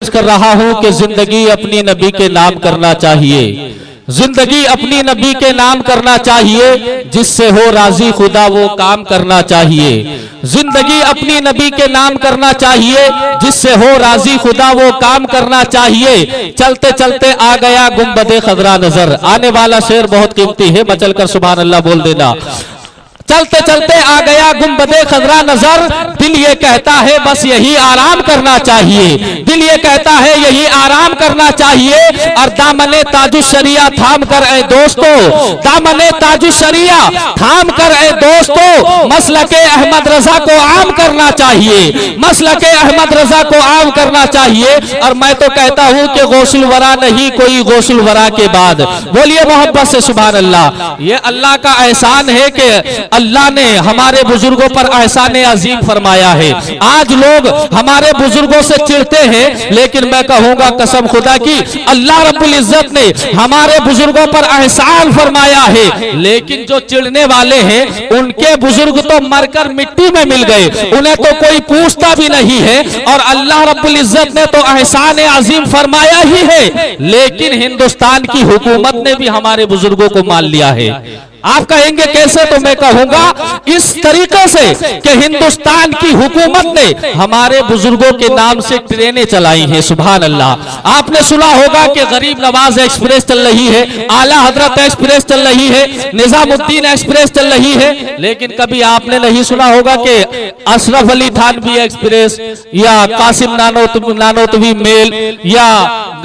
कर रहा हूं कि जिंदगी अपनी नबी के नाम करना चाहिए, जिंदगी अपनी नबी के नाम करना चाहिए, जिससे हो राजी खुदा वो काम करना चाहिए। जिंदगी अपनी नबी के नाम करना चाहिए, जिससे हो राजी खुदा वो काम करना चाहिए। चलते चलते आ गया गुंबदे खजरा नजर। आने वाला शेर बहुत कीमती है, मचल कर सुभान अल्लाह बोल देना। चलते चलते आ गया गुंबदे खजरा नजर, दिल ये कहता है बस यही आराम करना चाहिए, दिल ये कहता है यही आराम करना चाहिए। और दामने ताजुशरिया थाम कर ए दोस्तों, दामने ताजुशरिया थाम कर ए दोस्तों, मसलके अहमद रजा को आम करना चाहिए, मसलके अहमद रजा को आम करना चाहिए। और मैं तो कहता हूं कि गौसुल वरा नहीं कोई गौसुल वरा के बाद। बोलिए मोहब्बत से सुभान अल्लाह। ये अल्लाह का एहसान है कि अल्लाह ने हमारे बुजुर्गों पर एहसान अजीम फरमाया है। आज लोग हमारे बुजुर्गों से चिढ़ते हैं, लेकिन मैं कहूंगा कसम खुदा की अल्लाह रब्बुल इज्जत ने हमारे बुजुर्गों पर एहसान फरमाया है। लेकिन जो चिढ़ने वाले हैं उनके बुजुर्ग तो मरकर मिट्टी में मिल गए, उन्हें तो कोई पूछता भी नहीं है। और अल्लाह रब्बुल इज्जत ने तो एहसान अजीम फरमाया ही है, लेकिन हिंदुस्तान की हुकूमत ने भी हमारे बुजुर्गों को मान लिया है। आप कहेंगे कैसे? तो मैं कहूंगा इस तरीके से कि हिंदुस्तान की हुकूमत ने हमारे बुजुर्गों के नाम से ट्रेनें चलाई हैं। सुभान अल्लाह। आपने सुना होगा कि गरीब नवाज एक्सप्रेस चल रही है, आला हजरत एक्सप्रेस चल रही है, निजामुद्दीन एक्सप्रेस चल रही है, लेकिन कभी आपने नहीं सुना होगा कि अशरफ अली थानवी एक्सप्रेस या कासिम नानोतवी मेल या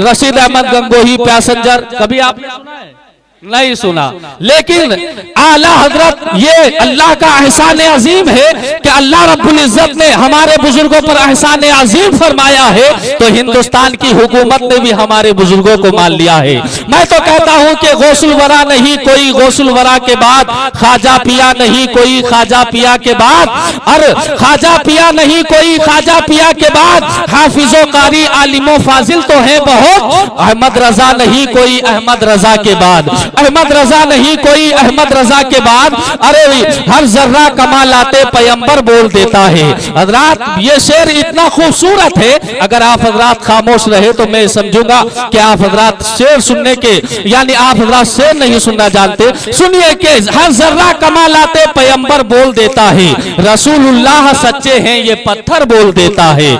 रशीद अहमद गंगोही पैसेंजर, कभी आपने सुना है? नहीं सुना। लेकिन आला हजरत ये अल्लाह का एहसान अजीम है कि अल्लाह रब्बुल इज्जत ने हमारे बुजुर्गों पर एहसान अजीम फरमाया है, तो हिंदुस्तान की हुकूमत ने भी हमारे बुजुर्गों को मान लिया है। मैं तो कहता हूं कि गौसुल वरा नहीं कोई गौसुल वरा के बाद, खाजा पिया नहीं कोई खाजा पिया के बाद, और खाजा पिया नहीं कोई खाजा पिया के बाद, हाफिजो कारी आलिमो फाजिल तो है बहुत, अहमद रजा नहीं कोई अहमद रजा के बाद, अहमद रजा नहीं कोई अहमद रजा के बाद। अरे हर जर्रा कमालाते पैगंबर बोल देता है। हजरात ये शेर इतना खूबसूरत है, अगर आप हजरात खामोश रहे तो मैं समझूंगा कि आप हजरात शेर सुनने के यानी आप हजरात शेर नहीं सुनना जानते। सुनिए कि हर जर्रा कमालाते पैगंबर बोल देता है, रसूलुल्लाह सच्चे हैं ये पत्थर बोल देता है।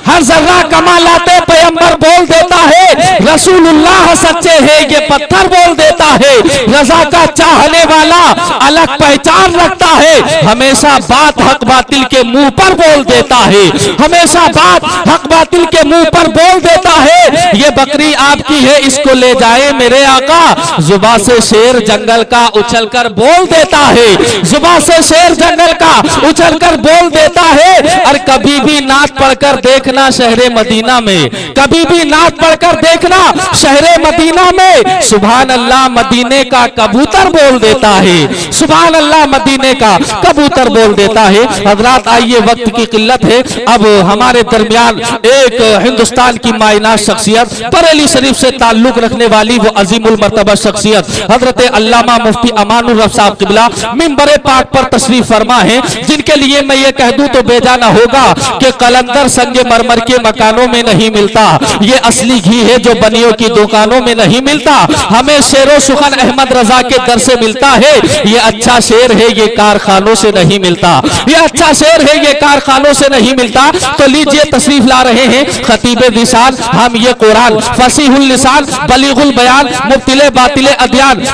हर जर्रा कमालाते पैगंबर बोल देता है, रसूलुल्लाह सच्चे हैं ये पत्थर बोल देता है। रजा का चाहने वाला अलग पहचान रखता है, हमेशा बात हक बातिल के मुंह पर बोल देता है, हमेशा बात हक बातिल के मुंह पर बोल देता है। ये बकरी आपकी है इसको ले जाए मेरे आका, जुबा से शेर जंगल का उछल कर बोल देता है, जुबा से शेर जंगल का उछल कर बोल देता है। और कभी भी नात पढ़कर देखना शहरे मदीना में, कभी भी नात पढ़कर देखना शहरे मदीना में, सुभान अल्लाह मदीने का कबूतर बोल देता है, सुभान अल्लाह मदीने का कबूतर बोल देता है। हजरात आइए वक्त की किल्लत है, अब हमारे दरमियान एक हिंदुस्तान की मायनात शख्सियत, बरेली शरीफ से ताल्लुक रखने वाली वो अजीमुल मर्तबा शख्सियत हजरत अल्लामा मुफ्ती अमानुर रफ साहब किबला मिंबरे पाक पर तशरीफ फरमा है, जिनके लिए मैं ये कह दूं तो बेजाना होगा कि कलंदर संगे मरमर के मकानों में नहीं मिलता, ये असली घी है जो बनियों की दुकानों में नहीं मिलता, हमें शेरो सुखन अहमद रजा के दर से मिलता है। ये अच्छा शेर है ये कारखानों से नहीं मिलता, ये अच्छा शेर है ये कारखानों से नहीं मिलता। तो लीजिए तशरीफ ला रहे हैं खतीबे दिशान, हम ये कुरान फसीहुल लिसान बलीगुल बयान मुब्तिले बातिले अदयान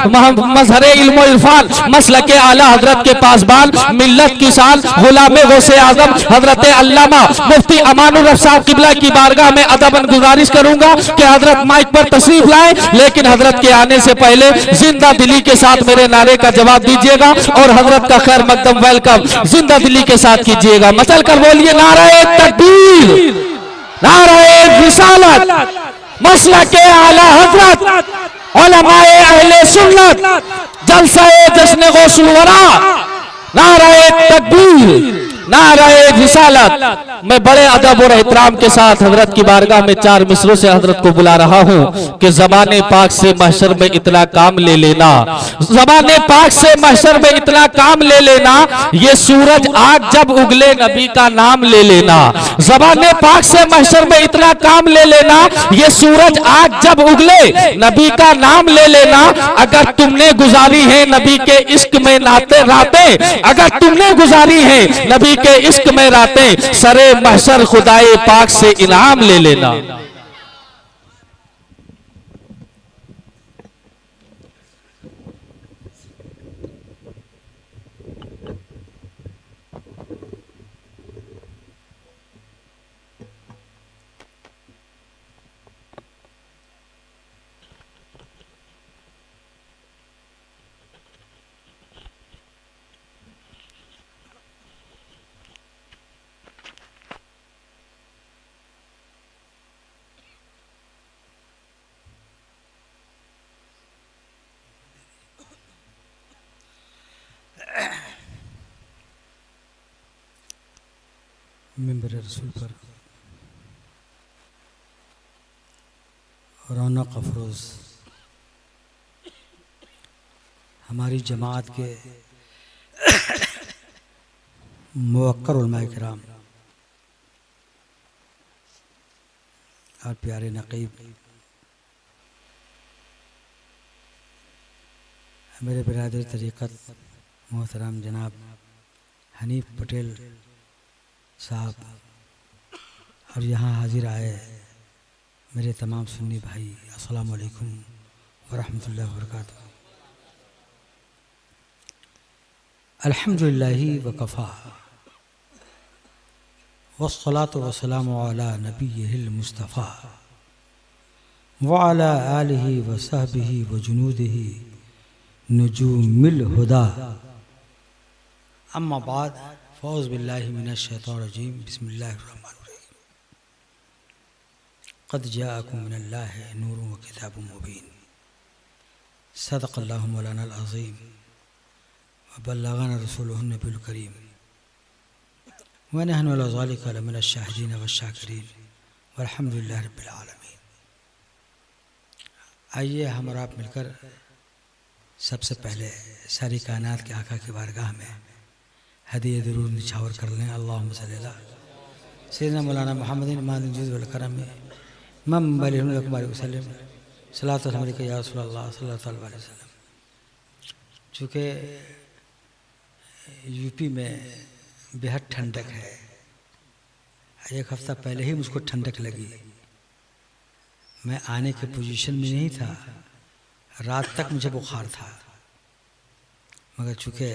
मजहरे इल्मो इरफान मसलके आला हजरत के पासबान मिल्लत की शान गुलामे गौसे आजम हजरत अल्लामा मुफ्ती अमानुर रफ साहब किबला की बारगाह में अदबन गुजारिश करूंगा कि हजरत माइक पर तशरीफ लाए, लेकिन हजरत के आने से पहले जिंदा दिली के साथ मेरे नारे का जवाब दीजिएगा और हजरत का खैर मकदम वेलकम जिंदा दिली के साथ कीजिएगा। मचल कर बोलिए नारे तकबीर, नारे रिसालत, मसलके आला हजरत, उलमाए अहले सुन्नत, जलसा जश्न गौसुल वरा, नारे तकबीर, नाराए रिसालत। मैं बड़े अदब और एहतराम के साथ हजरत की बारगाह में 4 मिसरों से हजरत को बुला रहा हूँ कि ज़बाने पाक से महशर में इतना काम ले लेना, ज़बाने पाक से महशर में इतना काम ले लेना, ये सूरज आज जब उगले नबी का नाम ले लेना। ज़बाने पाक से महशर में इतना काम ले लेना, ये सूरज आज जब उगले नबी का नाम ले लेना। अगर तुमने गुजारी है नबी के इश्क में नाते रातें, अगर तुमने गुजारी है नबी के इश्क में रातें, सरे महशर खुदाए पाक से इनाम ले लेना। मिंबर रसूल पर रौनक अफरोज़ हमारी जमात के मुवक्कर उलमाए किराम और प्यारे नकीब, मेरे बिरादर तरीक़त मोहतरम जनाब हनीफ पटेल साहब और यहाँ हाजिर आए मेरे तमाम सुन्नी भाई, अस्सलामु अलैकुम वरहमतुल्लाहि वबरकातुहू। अल्हम्दुलिल्लाहि वकफ़ा वस्सलातु वस्सलामु अला नबिय्यिहिल मुस्तफ़ा व अला आलिहि व सहबिहि व जुनूदिहि नुजूमिल हुदा। अम्मा बाद फ़ौज़ बिल्लाहि मिनश शैतानिर रजीम, बिस्मिल्लाहिर रहमानिर रहीम। क़द जाअकुम मिनल्लाहि नूरुन व किताबुम मुबीन। सदक़ल्लाहु मौलानाल अज़ीम व बल्लगना रसूलुहुन नबियुल करीम व नहनु अला ज़ालिका लमिनश शाहिदीन व शाकिरीन वल्हम्दुलिल्लाहि रब्बिल आलमीन। आइए हम और आप मिलकर सबसे पहले सारी कायनात के आका की बारगाह में हदीये दुरूद निछावर कर लें। अल्लाहुम्मा सल्ली अला सय्यिदना मौलाना मुहम्मदिन मादिन जुज़ वल करम मम बलिहुल अकबर वसल्लम सलातु अलैका या रसूलल्लाह सल्लल्लाहु अलैहि वसल्लम। चूँकि यूपी में बेहद ठंडक है, एक हफ़्ता पहले ही मुझको ठंडक लगी। मैं आने के पोजीशन में नहीं था, रात तक मुझे बुखार था, मगर चूँकि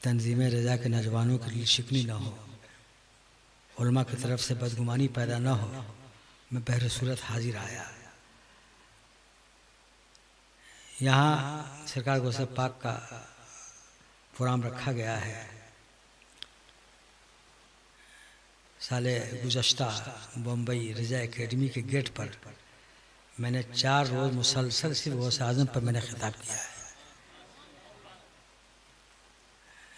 तंजीम रज़ा के नौजवानों के लिए शिकनी ना हो, उलमा की तरफ से बदगुमानी पैदा ना हो, मैं बहर सूरत हाजिर आया। यहाँ सरकार गौसे पाक का प्रोग्राम रखा गया है। साले गुज़श्ता बम्बई रज़ा एकेडमी के गेट पर मैंने 4 रोज़ मुसलसल सिर्फ गौसे आज़म पर मैंने खिताब किया है,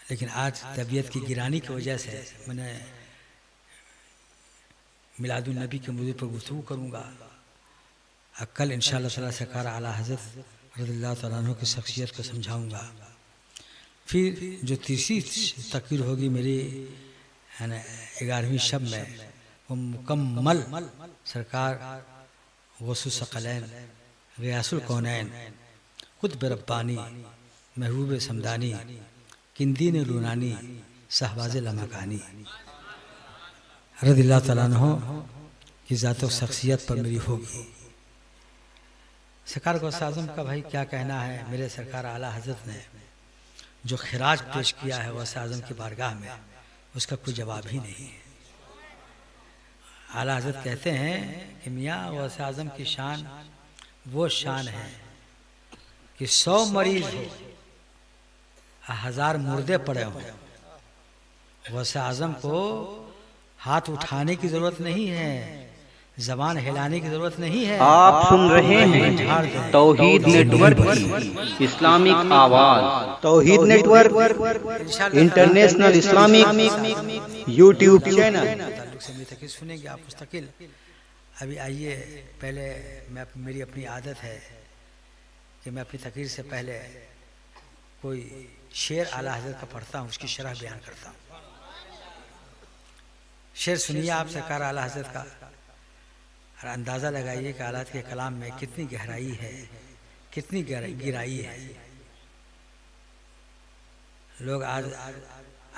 लेकिन आज तबीयत की गिरानी की वजह से मैंने मिलादुन नबी के मौजू पर गुफ्तगू करूँगा। कल इंशाअल्लाह ताला सरकार आला हज़रत रज़ियल्लाहु तआला अन्हु की शख्सियत को समझाऊँगा। फिर जो तीसरी तकरीर होगी मेरी है ना 11वीं शब में, वो मुकम्मल सरकार गौसुस सकलैन ग़ियासुल कौनैन क़ुत्ब रब्बानी महबूब समदानी किंदीन लूनानी शहबाज़ लमकानी रज़ियल्लाहु तआला अन्हु की ज़ात व शख्सियत पर मेरी होगी। सरकार गौसे आज़म का भाई क्या कहना है। मेरे सरकार आला हज़रत ने जो खिराज पेश किया है गौसे आज़म की बारगाह में, उसका कोई जवाब ही नहीं है। आला हज़रत कहते हैं कि मियाँ गौसे आज़म की शान वो शान है कि 100 मरीज हो, 1000 मुर्दे पड़े हों, गौसे आज़म को हाथ उठाने की ज़रूरत नहीं है, जबान हिलाने की जरूरत नहीं है। आप सुन रहे हैं तौहीद नेटवर्क की इस्लामिक आवाज। Tauheed network international Islamic YouTube channel से मुस्तकिल सुनेंगे आप मुस्तकिल। अभी आइए, पहले मेरी अपनी आदत है कि मैं अपनी तकरीर से पहले कोई शेर आला हज़रत का पढ़ता हूँ, उसकी शरह बयान करता हूँ। शेर सुनिए आप सरकार आला हज़रत का और अंदाज़ा लगाइए कि आला के कलाम में कितनी गहराई है, कितनी गिराई है। लोग आज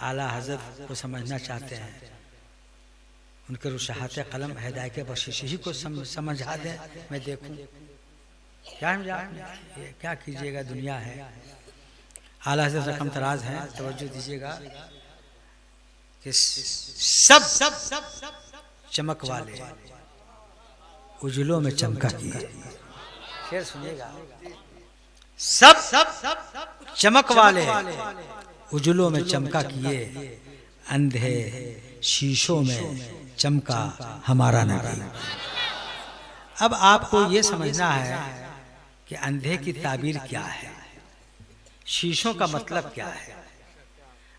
आला हज़रत को समझना चाहते हैं, उनके रुशाहत कलम हिदायत बख्शिश ही को समझा दें, मैं देखूं क्या कीजिएगा, दुनिया है। आला हज़रत रकम तराज है, तवज्जो दीजिएगा कि सब चमक वाले उजलों में चमका किए। शेर सुनिएगा, सब चमक वाले उजलों में चमका किए, अंधे शीशों में चमका हमारा नबी। अब आपको ये समझना है कि अंधे की ताबीर क्या है, शीशों का मतलब क्या है,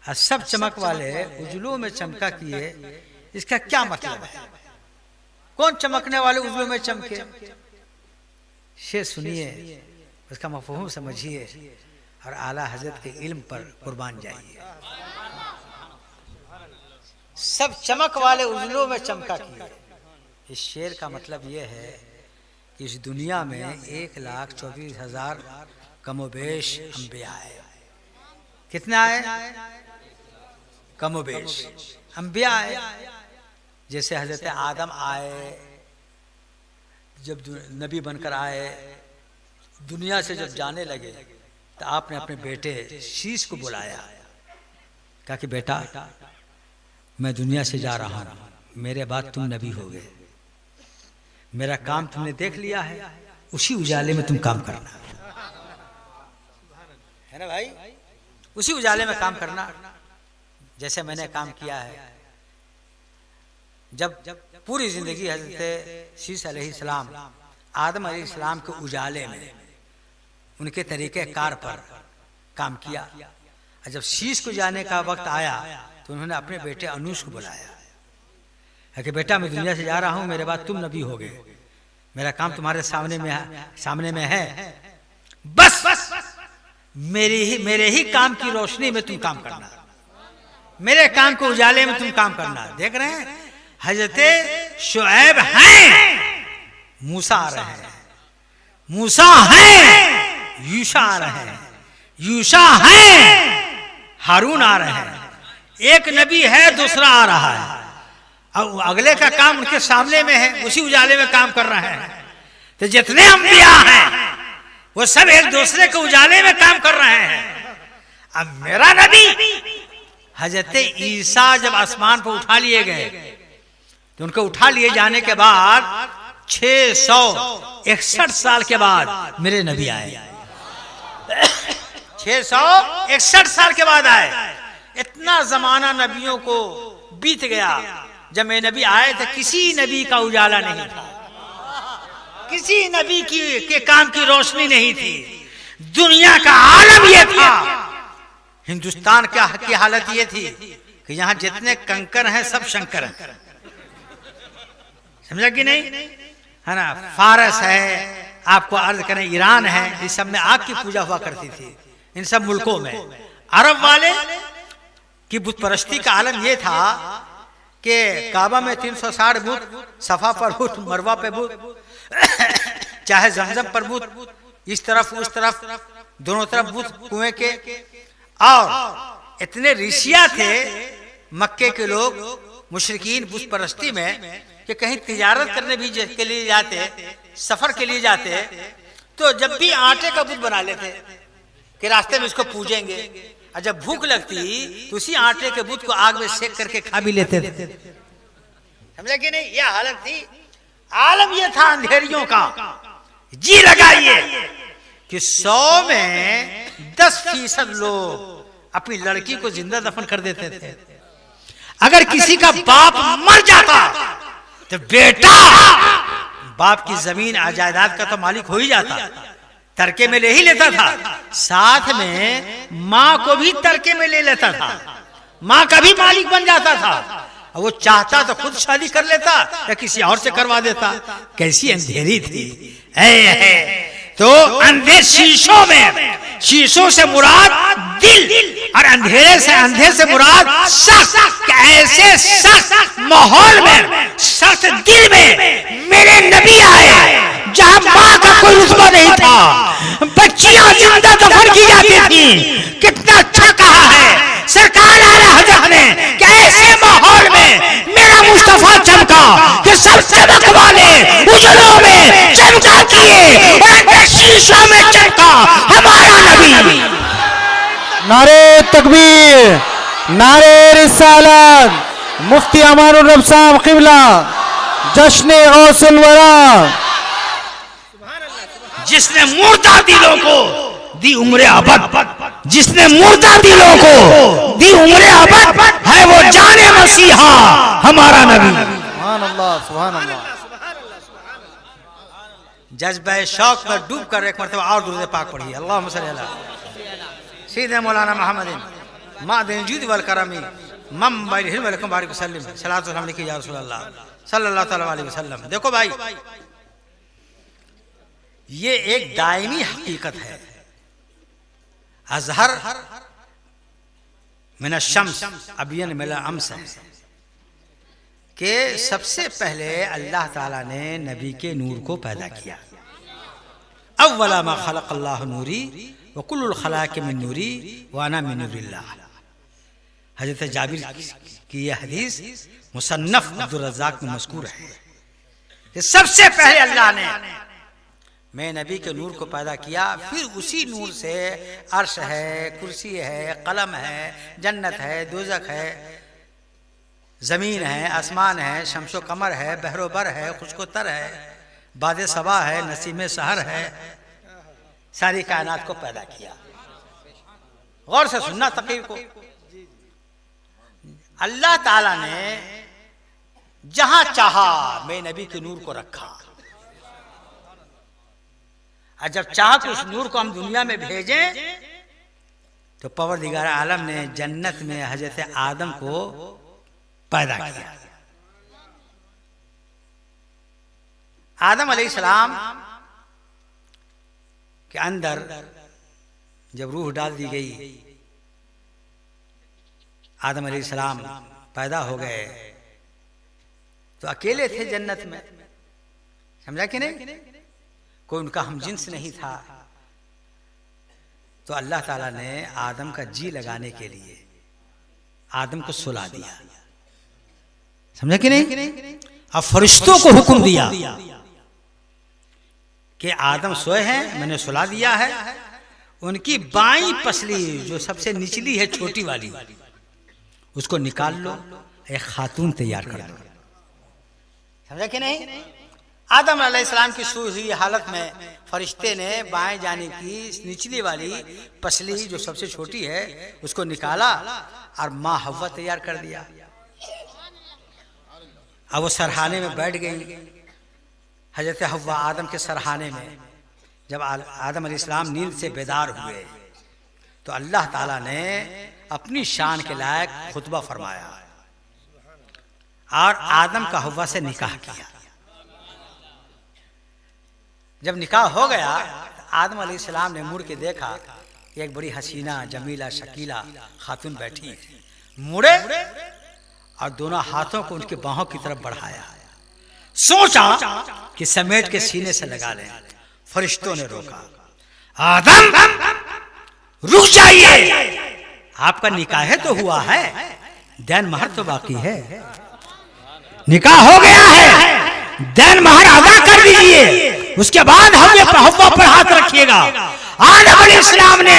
और सब चमक वाले उजलों में चमका किए, इसका क्या मतलब है? कौन चमकने वाले उजलों में चमके? शेर सुनिए, उसका मफ़हूम समझिए और आला हज़रत के इल्म पर कुर्बान जाइए। सब चमक वाले उजलों में चमका किए, इस शेर का मतलब ये है कि इस दुनिया में 1,24,000 कमोबेश अंबिया है। कितना है? कमोबेश अंबिया है। जैसे हजरत आदम आए, जब नबी बनकर आए, दुनिया से जब जाने लगे तो आपने अपने बेटे शीश को बुलाया, कहा कि बेटा मैं दुनिया से जा रहा हूं, मेरे बाद तुम नबी हो गए, मेरा काम तुमने देख लिया है, उसी उजाले में तुम काम करना है ना भाई, उसी उजाले में काम करना जैसे मैंने काम किया है। जब पूरी जिंदगी हजरत शीश अलैहिस्सलाम आदम अलैहिस्सलाम के उजाले में उनके तरीके कार पर काम किया, और जब शीश को जाने का वक्त आया तो उन्होंने अपने बेटे अनूस को बुलाया कि बेटा मैं दुनिया से जा रहा हूं, मेरे बाद तुम नबी हो गए, मेरा काम तुम्हारे सामने में है, बस मेरे ही काम की रोशनी में तुम काम करना, मेरे काम के उजाले में तुम काम करना। देख रहे हैं हजरत शुएब हैं, मूसा आ रहे हैं, मूसा हैं, यूशा आ रहे हैं, यूशा हैं, हारून आ रहे हैं। एक नबी है, दूसरा आ रहा है, और अगले का काम उनके सामने में है, उसी उजाले में काम कर रहे हैं। तो जितने अंबिया हैं वो सब एक दूसरे के उजाले में काम कर रहे हैं। अब मेरा नबी हजरत ईसा जब आसमान पर उठा लिए गए तो उनको उठा लिए जाने के बाद 661 साल के बाद मेरे नबी आए। 661 साल के बाद आए। इतना जमाना नबियों को बीत गया, जब मेरे नबी आए थे किसी नबी का उजाला नहीं था, किसी नबी के काम की रोशनी नहीं थी। दुनिया का आलम ये था, हिंदुस्तान की हालत ये थी कि यहाँ जितने कंकर हैं सब शंकर हैं, समझा कि नहीं, है ना। फारस है, आपको अर्ज करें ईरान है, इस सब में आग की पूजा हुआ करती थी। इन सब मुल्कों में अरब वाले की बुत परस्ती का आलम ये था कि काबा में 360 बुत, सफा पर बुत, मरवा पे बुत, चाहे जमजम पर बुत, इस तरफ उस तरफ, दोनों तरफ बुत कुएं के। और इतने ऋषिया थे मक्के के लोग, मुशरिकीन बुत परस्ती में, कि कहीं तिजारत करने भी के लिए जाते, सफर के लिए जाते, तो जब भी आटे का बुत बना लेते कि रास्ते में इसको पूजेंगे, और जब भूख लगती तो उसी आटे के बुत को आग में सेक करके खा भी लेते थे, समझा कि नहीं। यह हालत थी, आलम यह था अंधेरियों का। जी लगाइए कि 100 में 10% लोग अपनी लड़की को जिंदा दफन कर देते थे। अगर किसी का बाप मर जाता तो बेटा बाप की जमीन जायदाद का तो मालिक हो ही जाता, तरके में ले ही लेता था, साथ में माँ को भी तरके में ले लेता था, माँ का भी मालिक बन जाता था। वो चाहता तो खुद शादी कर लेता या किसी और से करवा देता। कैसी अंधेरी थी तो अंधे शीशों में, शीशों से मुराद दिल और अंधे से मुराद सख्त। ऐसे सख्त माहौल में, सख्त दिल में मेरे नबी आए जहां माँ का कोई रुतबा नहीं था, बच्चियां जिंदा दफन की जाती थी। कितना अच्छा कहा है सरकार आला हजरत ने कि ऐसे माहौल में मेरा मुस्तफा चमका कि सब चमक वाले उजलों में चमका किए और शीशों में चमका हमारा नबी। नारे तकबीर, नारे रिसालत, मुफ्ती अमानुर रब साहब क़िबला, जश्न औसल वरा। जिसने मुर्दा दिलों को दी उम्र अबद, जिसने मुर्दा दिलों को दी उम्र अबद है वो जाने मसीहा हमारा नबी। सुभान अल्लाह, सुभान अल्लाह। जज्बे शौक में डूब कर एक मरतबा और दुरूद पाक पढ़िए। अल्लाहुम्मा सल्ली अला सय्यिदना मौलाना मुहम्मदिन मादिन जुद वल करमी मम बैरहिल वलकुम बारिक वसल्लम सलातु व सलाम अलैका या रसूल अल्लाह सल्लल्लाहु तआला अलैहि वसल्लम। देखो भाई, ये एक दायमी हकीकत है। अजहर मिन अश-शम्स अबियन मिन अम्स के सबसे पहले अल्लाह ताला ने नबी के नूर को पैदा किया। अव्वला मा खलक़ अल्लाहु नूरी व कुल्लुल खलाइक़ मिन नूरी व अना मिन नूरिल्लाह। हज़रत जाबिर की यह हदीस मुसन्नफ अब्दुल रज़्ज़ाक़ में मज़कूर है कि सबसे पहले अल्लाह ने मैं नबी के नूर को पैदा किया, फिर उसी नूर से अर्श है, कुर्सी है, कलम है, जन्नत है, दोज़ख है, ज़मीन है, आसमान है, शम्सो कमर है, बहरोबर है, खुशकोतर है, बादे सबा है, नसीमे सहर है, सारी कायनात को पैदा किया। गौर से सुनना तक़ीर को। अल्लाह ताला ने जहां चाहा मैं नबी के नूर को रखा, और जब चाहा कि उस नूर को हम दुनिया में भेजें तो परवरदिगार आलम ने जन्नत में हजरत आदम को पैदा किया। आदम अलैहिस्सलाम के अंदर जब रूह डाल दी गई, आदम अलैहिस्सलाम पैदा हो गए तो अकेले थे जन्नत में, समझा कि नहीं? कोई उनका हम जिन्स नहीं था। तो अल्लाह ताला ने आदम का जी लगाने के लिए आदम को सुला दिया, समझा कि नहीं? अब फरिश्तों को हुक्म दिया कि आदम सोए हैं, मैंने सुला दिया है, उनकी बाईं पसली जो सबसे निचली है छोटी वाली उसको निकाल लो, एक खातून तैयार कर लो, समझा कि नहीं? आदम अलैहिस्सलाम की सोई हुई हालत में फरिश्ते ने बाएं जाने की निचली वाली पसली जो सबसे छोटी है उसको निकाला और माँ हव्वा तैयार कर दिया। अब वो सरहाने में बैठ गई। हजरत हव्वा आदम के सरहाने में जब आदम अलैहिस्सलाम नींद से बेदार हुए तो अल्लाह ताला ने अपनी शान के लायक खुतबा फरमाया और आदम का हव्वा से निकाह किया। जब निकाह हो गया आदम अलैहिस्सलाम ने मुड़ के देखा एक बड़ी हसीना जमीला शकीला खातून बैठी, मुड़े और दोनों हाथों को उनके बाहों की तरफ बढ़ाया, सोचा कि समेट के सीने से लगा लें। फरिश्तों ने रोका, आदम रुक जाइए, आपका निकाह तो हुआ है, दैन महर तो बाकी है। निकाह हो गया है, दैन महर अदा कर दीजिए, उसके बाद हव्वा पर हाथ रखिएगा। आदम अलैहिस्सलाम ने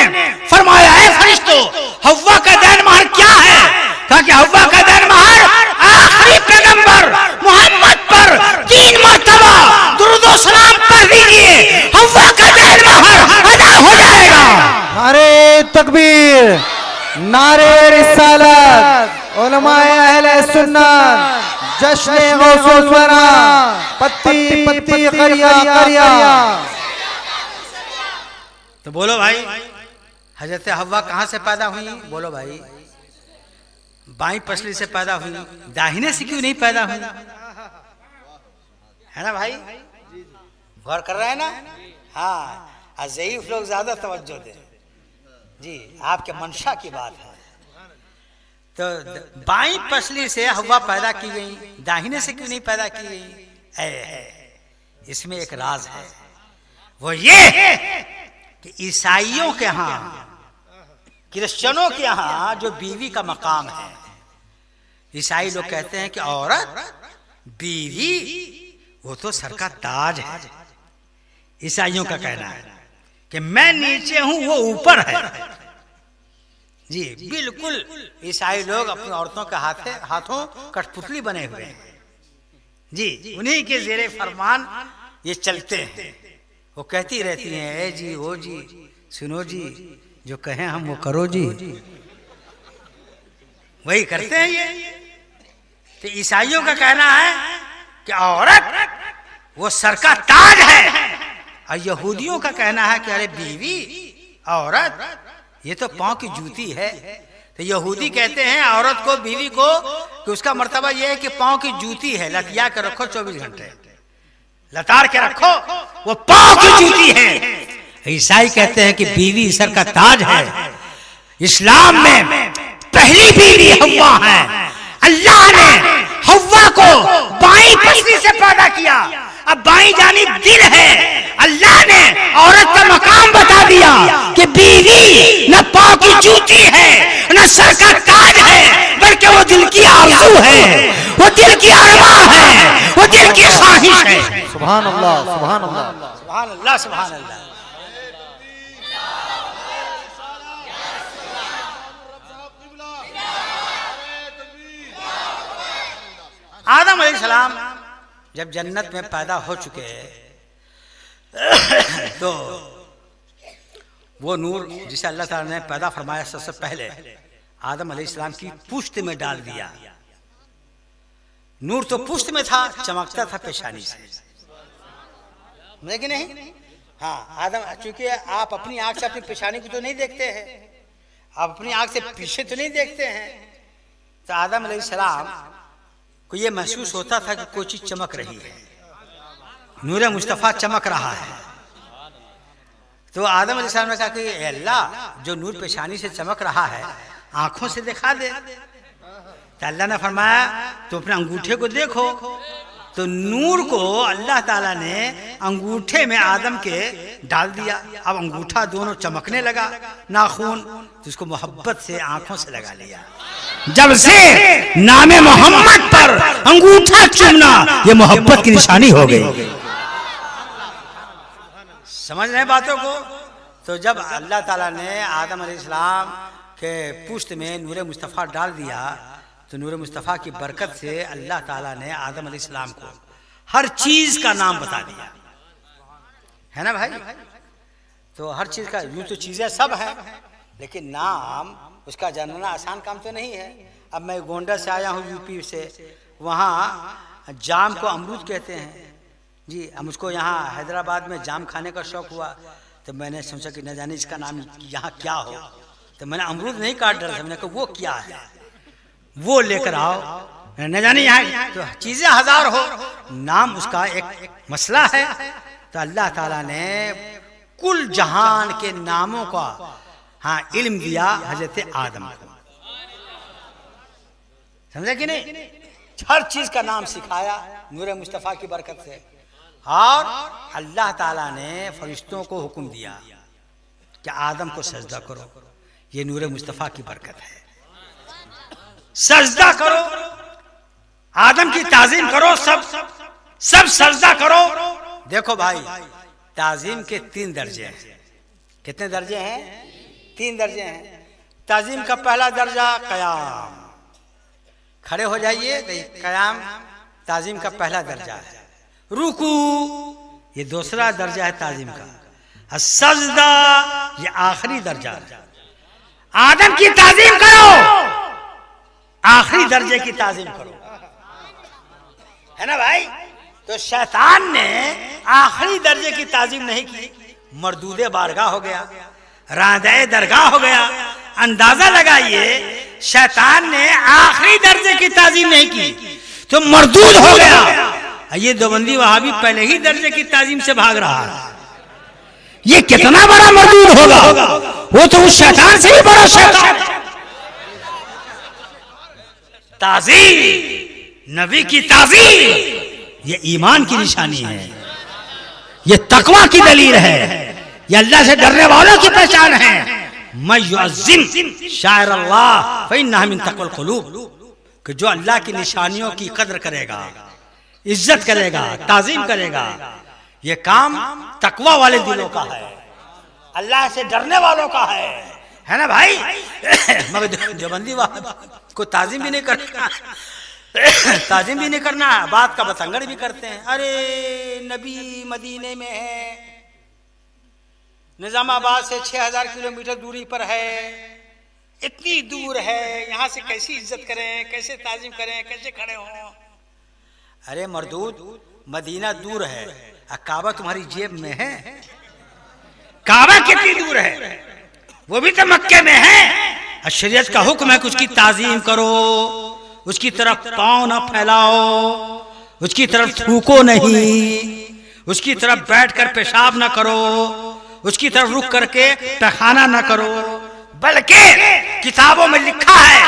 फरमाया, है फरिश्तों, हव्वा का दैन महर क्या है? कहा कि हव्वा का दैन महर आखिरी पैगंबर मोहम्मद पर 3 मरतबा दुरूद व सलाम पढ़ दीजिए, हव्वा का दैन महर अदा हो जाएगा। नारे तकबीर, नारे रिसालत, उलमाए अहले सुन्नत, जश्न गौसुलवरा पत्ती पत्ती करिया करिया। तो बोलो भाई, हजरत हव्वा कहाँ से पैदा हुई? बोलो भाई, बाई पसली से पैदा हुई, दाहिने से क्यों नहीं पैदा हुई? है ना भाई, गौर कर रहे हैं ना? हाँ, ज़ईफ लोग ज्यादा तवज्जो दें जी, आपके मंशा की बात है। तो बाई पसली से हव्वा पैदा की गई, दाहिने से क्यों नहीं पैदा की गई? इसमें एक राज है, वो ये कि ईसाइयों के यहाँ, क्रिश्चियनों के यहाँ जो बीवी का मकाम है, ईसाई लोग कहते हैं कि औरत बीवी वो तो सर का ताज है। ईसाइयों का कहना है कि मैं नीचे हूं वो ऊपर है जी। बिल्कुल ईसाई लोग अपनी औरतों के हाथों कठपुतली बने हुए हैं जी, उन्हीं के जेरे फरमान ये चलते हैं। वो कहती रहती हैं, ए जी, ओ जी, सुनो जी, जो कहें हम वो करो जी, वही करते हैं ये। तो ईसाइयों का कहना है कि औरत वो सर का ताज है, और यहूदियों का कहना है कि अरे बीवी औरत ये तो पांव की जूती है। तो यहूदी कहते हैं औरत को, बीवी को, कि उसका मर्तबा ये है कि पांव की जूती है, लतिया के रखो 24 घंटे, लतार के रखो, वो पांव की जूती है। ईसाई कहते हैं कि बीवी सर का ताज है। इस्लाम में पहली बीवी हव्वा है। अल्लाह ने हव्वा को बाईं पसली से पैदा किया, अब बाईं जानिब दिल है। अल्लाह ने औरत का मकाम बता दिया कि बीवी न पांव की जूती है, न सर का ताज है, बल्कि वो दिल की आरज़ू है, वो दिल की अरमा है, वो दिल की ख्वाहिश है। सुभान अल्लाह, सुभान अल्लाह, सुभान अल्लाह, सुभान अल्लाह। आदम अलैहिस्सलाम जब जन्नत में पैदा हो चुके तो वो नूर जिसे अल्लाह ताला ने पैदा फरमाया सबसे पहले आदम अलैहिस्सलाम की पुश्त में डाल दिया। नूर तो पुश्त में था, चमकता था पेशानी से, लेकिन नहीं। हाँ, आदम, चूंकि आप अपनी आंख से अपनी पेशानी को तो नहीं देखते हैं, आप अपनी आंख से पीछे तो नहीं देखते हैं, तो आदम अलैहिस्सलाम को ये महसूस होता था कि कोई चीज चमक रही है, नूर मुस्तफ़ा चमक रहा है। तो आदम अलैहिस्सलाम ने कहा कि अल्लाह, जो नूर पेशानी से चमक रहा है आंखों से दिखा दे। तो अल्लाह ने फरमाया तो अपने अंगूठे को देखो। तो नूर को अल्लाह ताला ने अंगूठे में आदम के डाल दिया। अब अंगूठा दोनों चमकने लगा, नाखून, तो उसको मोहब्बत से आंखों से लगा लिया। जब से नामे मोहम्मद पर अंगूठा चूमना ये मोहब्बत की निशानी हो गई। समझ रहे हैं बातों को? तो जब अल्लाह ताला ने आदम अलैहिस्सलाम के पुश्त में नूर मुस्तफ़ा डाल दिया, तो नूर मुस्तफ़ा की बरकत से अल्लाह ताला ने आदम अलैहिस्सलाम को हर चीज का नाम बता दिया, है ना भाई? तो हर चीज का, यूं तो चीजें सब है, लेकिन नाम उसका जानना आसान काम तो नहीं है। अब मैं गोंडा से आया हूँ, यूपी से, वहाँ जाम को अमरूद कहते हैं जी। अब मुझको यहाँ हैदराबाद में जाम खाने का शौक हुआ, तो मैंने सोचा कि न जाने इसका नाम यहाँ क्या हो, तो मैंने अमरूद नहीं काट डाला, मैंने कहा वो क्या है, वो लेकर आओ, न जाने यहाँ तो चीजें हजार हो, नाम उसका एक मसला है। तो अल्लाह ताला ने कुल जहान के नामों का हाँ इल्म दिया हजरत आदम को, समझे कि नहीं? हर चीज का नाम सिखाया नूर मुस्तफ़ा की बरकत से। और अल्लाह ताला ने फरिश्तों को हुक्म दिया कि आदम को सजदा करो, ये नूर मुस्तफ़ा की बरकत है, सजदा करो, आदम की ताजीम करो, सब सजदा करो। देखो भाई, ताजीम के 3 दर्जे हैं। कितने दर्जे हैं? 3 दर्जे हैं। ताजीम का पहला दर्जा कयाम, खड़े हो जाइए, तो कयाम ताजीम का पहला दर्जा है। रुकू, ये दूसरा दर्जा है ताजीम का। सजदा, ये आखिरी दर्जा है। आदम की ताजीम करो, आखिरी दर्जे की ताजीम करो। है ना भाई। तो शैतान ने आखिरी दर्जे की ताजीम नहीं की, मरदूदे बारगाह हो गया, रांदे दरगाह हो गया। अंदाजा लगाइए, शैतान ने आखिरी दर्जे की ताजीम नहीं की तो मरदूद हो गया। ये देवबंदी वहाबी पहले ही दर्जे की ताजीम से भाग रहा है, ये कितना बड़ा मरदूद होगा, वो तो उस शैतान से भी बड़ा शैतान। ताजीम, नबी की ताजीम, ये ईमान की निशानी है, ये तकवा की दलील है, ये अल्लाह से डरने वालों की पहचान है। मैं युअज़्ज़िम शायर अल्लाह फ़इन्नहा मिन तक़वल क़ुलूब, कि जो अल्लाह की निशानियों की कद्र करेगा, इज्जत करेगा, ताजीम करेगा, ये काम तकवा वाले दिलों का है, अल्लाह से डरने वालों का है ना भाई। मगर देवबंदी को ताजीम भी नहीं करना, ताजीम भी नहीं करना, बात का बतंगड़ भी करते हैं। अरे नबी मदीने में है, निजामाबाद से 6000 किलोमीटर दूरी पर है, इतनी दूर है, यहाँ से कैसी इज्जत करें, कैसे ताजीम करें, कैसे खड़े हों। अरे मरदूद, मदीना दूर है, काबा तुम्हारी जेब में है। काबा कितनी दूर है, वो भी तो मक्के में है। शरीयत का हुक्म है कि उसकी ताजीम करो, उसकी तरफ पांव ना फैलाओ, उसकी तरफ थूको नहीं, उसकी तरफ बैठकर पेशाब ना करो, उसकी तरफ रुक करके पैखाना ना करो। बल्कि किताबों में लिखा है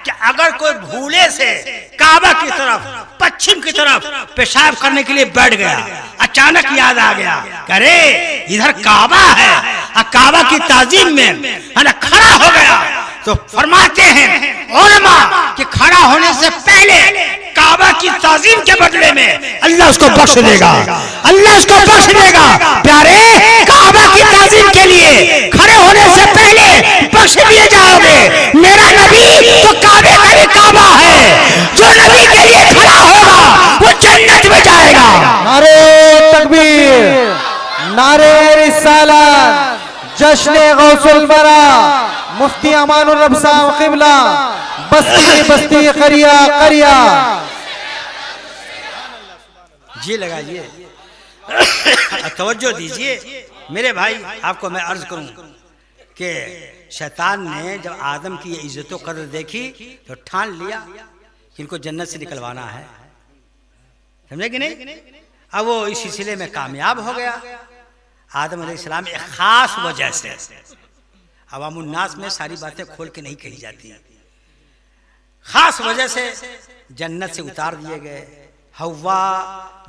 कि अगर कोई भूले से काबा की तरफ, पश्चिम की तरफ पेशाब करने के लिए बैठ गया, अचानक याद आ गया, अरे इधर काबा है, काबा की ताजीम में है ना खड़ा हो गया, तो फरमाते हैं उलमा कि खड़ा होने से पहले काबा की ताजीम के बदले में अल्लाह उसको बख्श देगा, अल्लाह उसको बख्श देगा। प्यारे, काबा की ताजीम के लिए खड़े होने से पहले बख्श दिए जाओगे। मेरा नबी तो काबे का भी काबा है, जो नबी के लिए खड़ा होगा वो जन्नत में जाएगा। नारे तकबीर, नारे रिसालत, जश्न गौसुल बरा, मुफ्ती अमानुर रब साहब क़िबला, बस्ती बस्ती करिया करिया। जी लगाइए, तवज्जो दीजिए मेरे भाई। आपको मैं अर्ज करूं कि शैतान ने जब आदम की ये इज्जत कदर देखी तो ठान लिया कि इनको जन्नत से निकलवाना है, समझे कि नहीं। अब वो इस सिलसिले में कामयाब हो गया। आदम अलैहिस्सलाम एक खास वजह से, अवामुन्नास में सारी बातें खोल के नहीं कही जाती, खास वजह से जन्नत से उतार दिए गए। हव्वा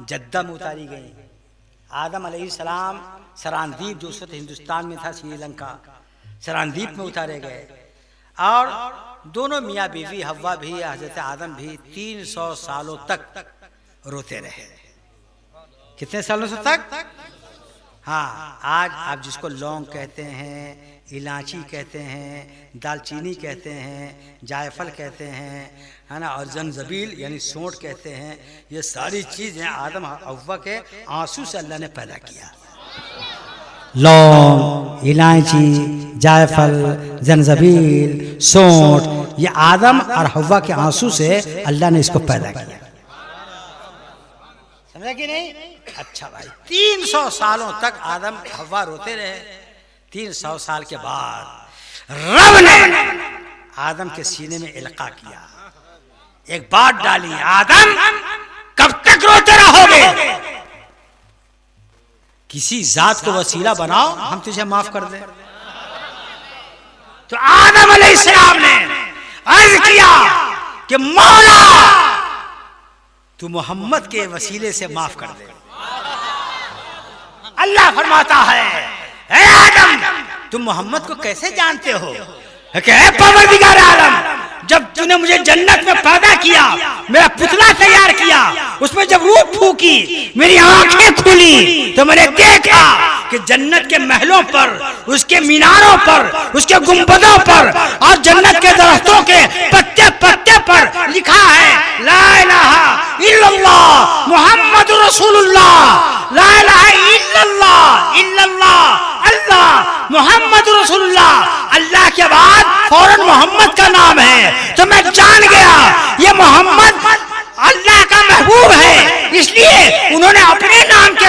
जद्दा में उतारी गई। आदम अलैहिस्सलाम सरानदीप, जो उस वक्त हिंदुस्तान में था, श्रीलंका, सरानदीप में उतारे गए। और दोनों मियाँ बीवी, हव्वा भी, हजरत आदम भी 300 सालों तक रोते रहे। कितने सालों से तक? हाँ, आज आप जिसको लौंग कहते हैं, इलायची कहते हैं, दालचीनी कहते हैं, जायफल कहते हैं, है ना, और जंजबील यानी सोंठ कहते हैं, ये सारी चीज़ें आदम हव्वा के आंसू से अल्लाह ने पैदा किया। लौंग, इलायची, जायफल, जंजबील, सोंठ, ये आदम और हव्वा के आंसू से अल्लाह ने इसको पैदा किया। समझा कि नहीं? अच्छा भाई, 300 सालों तक आदम हव्वा रोते रहे। 300 साल के बाद रब ने आदम के सीने में इल्का किया, एक बात डाली, आदम कब तक रोते रहोगे? किसी जात को वसीला बनाओ, हम तुझे माफ कर दें। तो आदम अलैहिस्सलाम ने अर्ज किया कि मौला तू मोहम्मद के वसीले से माफ कर दे। अल्लाह फरमाता है, ऐ आदम, तुम मोहम्मद को कैसे जानते हो? परवरदिगार आलम, जब तूने मुझे जन्नत में पैदा किया, मेरा पुतला तैयार किया, उसमें जब रूह फूकी, मेरी आंखें खुली, तो मैंने देखा कि जन्नत के महलों पर, उसके मीनारों पर, उसके गुंबदों पर और जन्नत के दरख्तों के पत्ते पत्ते पर लिखा है ला इलाहा इल्लल्लाह मुहम्मदुर रसूलुल्लाह, ला इलाहा इल्लल्लाह इल्लल्लाह अल्लाह मुहम्मदुर रसूलुल्लाह। अल्लाह के बाद फौरन मोहम्मद का नाम है, तो मैं जान गया ये मोहम्मद अल्लाह का महबूब है,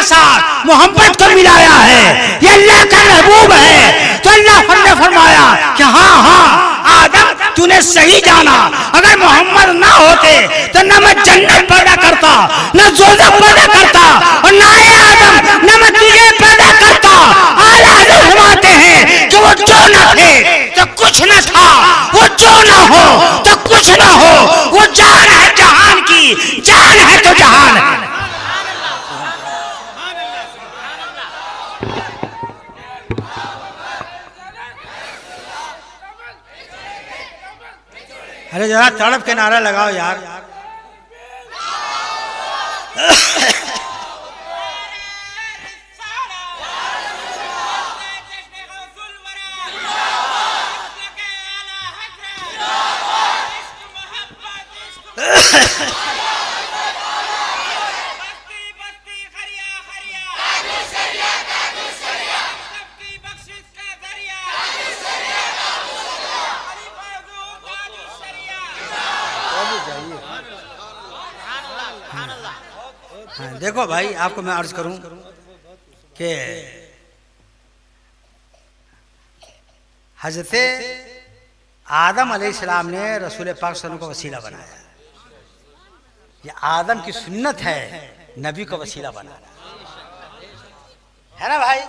के साथ मोहब्बत को मिलाया है, ये अल्लाह का महबूब है। तो अल्लाह ने फरमाया कि हाँ हाँ आदम तूने सही जाना, अगर मोहम्मद ना होते तो न मैं जन्नत पैदा करता, न दोज़ख पैदा करता, और ना ये आदम न मैं तुझे पैदा करता। आला हज़रत फरमाते हैं कि वो जो न थे तो कुछ न था, वो जो न हो तो कुछ न हो, वो जान है जहान की, जान है तो जहान है। अरे जरा तड़प के नारा लगाओ यार। हाँ, देखो भाई आपको मैं अर्ज करूं कि हजरत आदम अलैहिस्सलाम ने रसूल पाक सल्लल्लाहु अलैहि वसल्लम को वसीला बनाया। ये आदम की सुन्नत है नबी को वसीला बनाना, है ना भाई।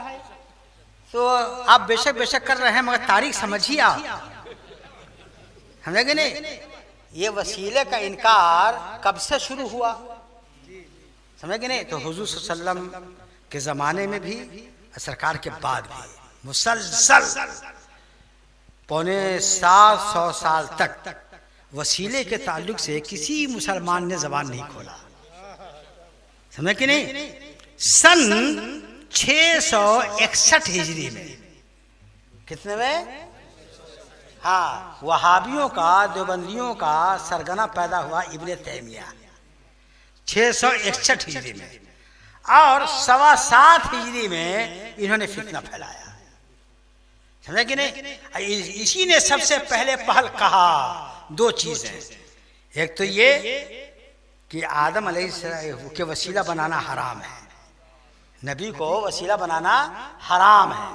तो आप बेशक बेशक कर रहे हैं, मगर तारीख समझिए आप, समझे कि नहीं। ये वसीले का इनकार कब से शुरू हुआ, समझे कि नहीं। तो हुजूर सल्लल्लाहु अलैहि वसल्लम के ज़माने में भी, सरकार के बाद भी मुसलसल पौने 700 साल तक वसीले के ताल्लुक से किसी मुसलमान ने जबान नहीं खोला, समझे कि नहीं। सन 661 हिजरी में, कितने में, हाँ, वहाबियों का, देवबंदियों का सरगना पैदा हुआ इब्ने तैमिया 661 हिजरी में, और 7.25 हिजरी में इन्होंने फितना फैलाया, समझे कि नहीं। इसी ने सबसे पहले पहल कहा दो चीजें, एक तो ये कि आदम अलैहिस्सलाम के वसीला बनाना हराम है, नबी को वसीला बनाना हराम है,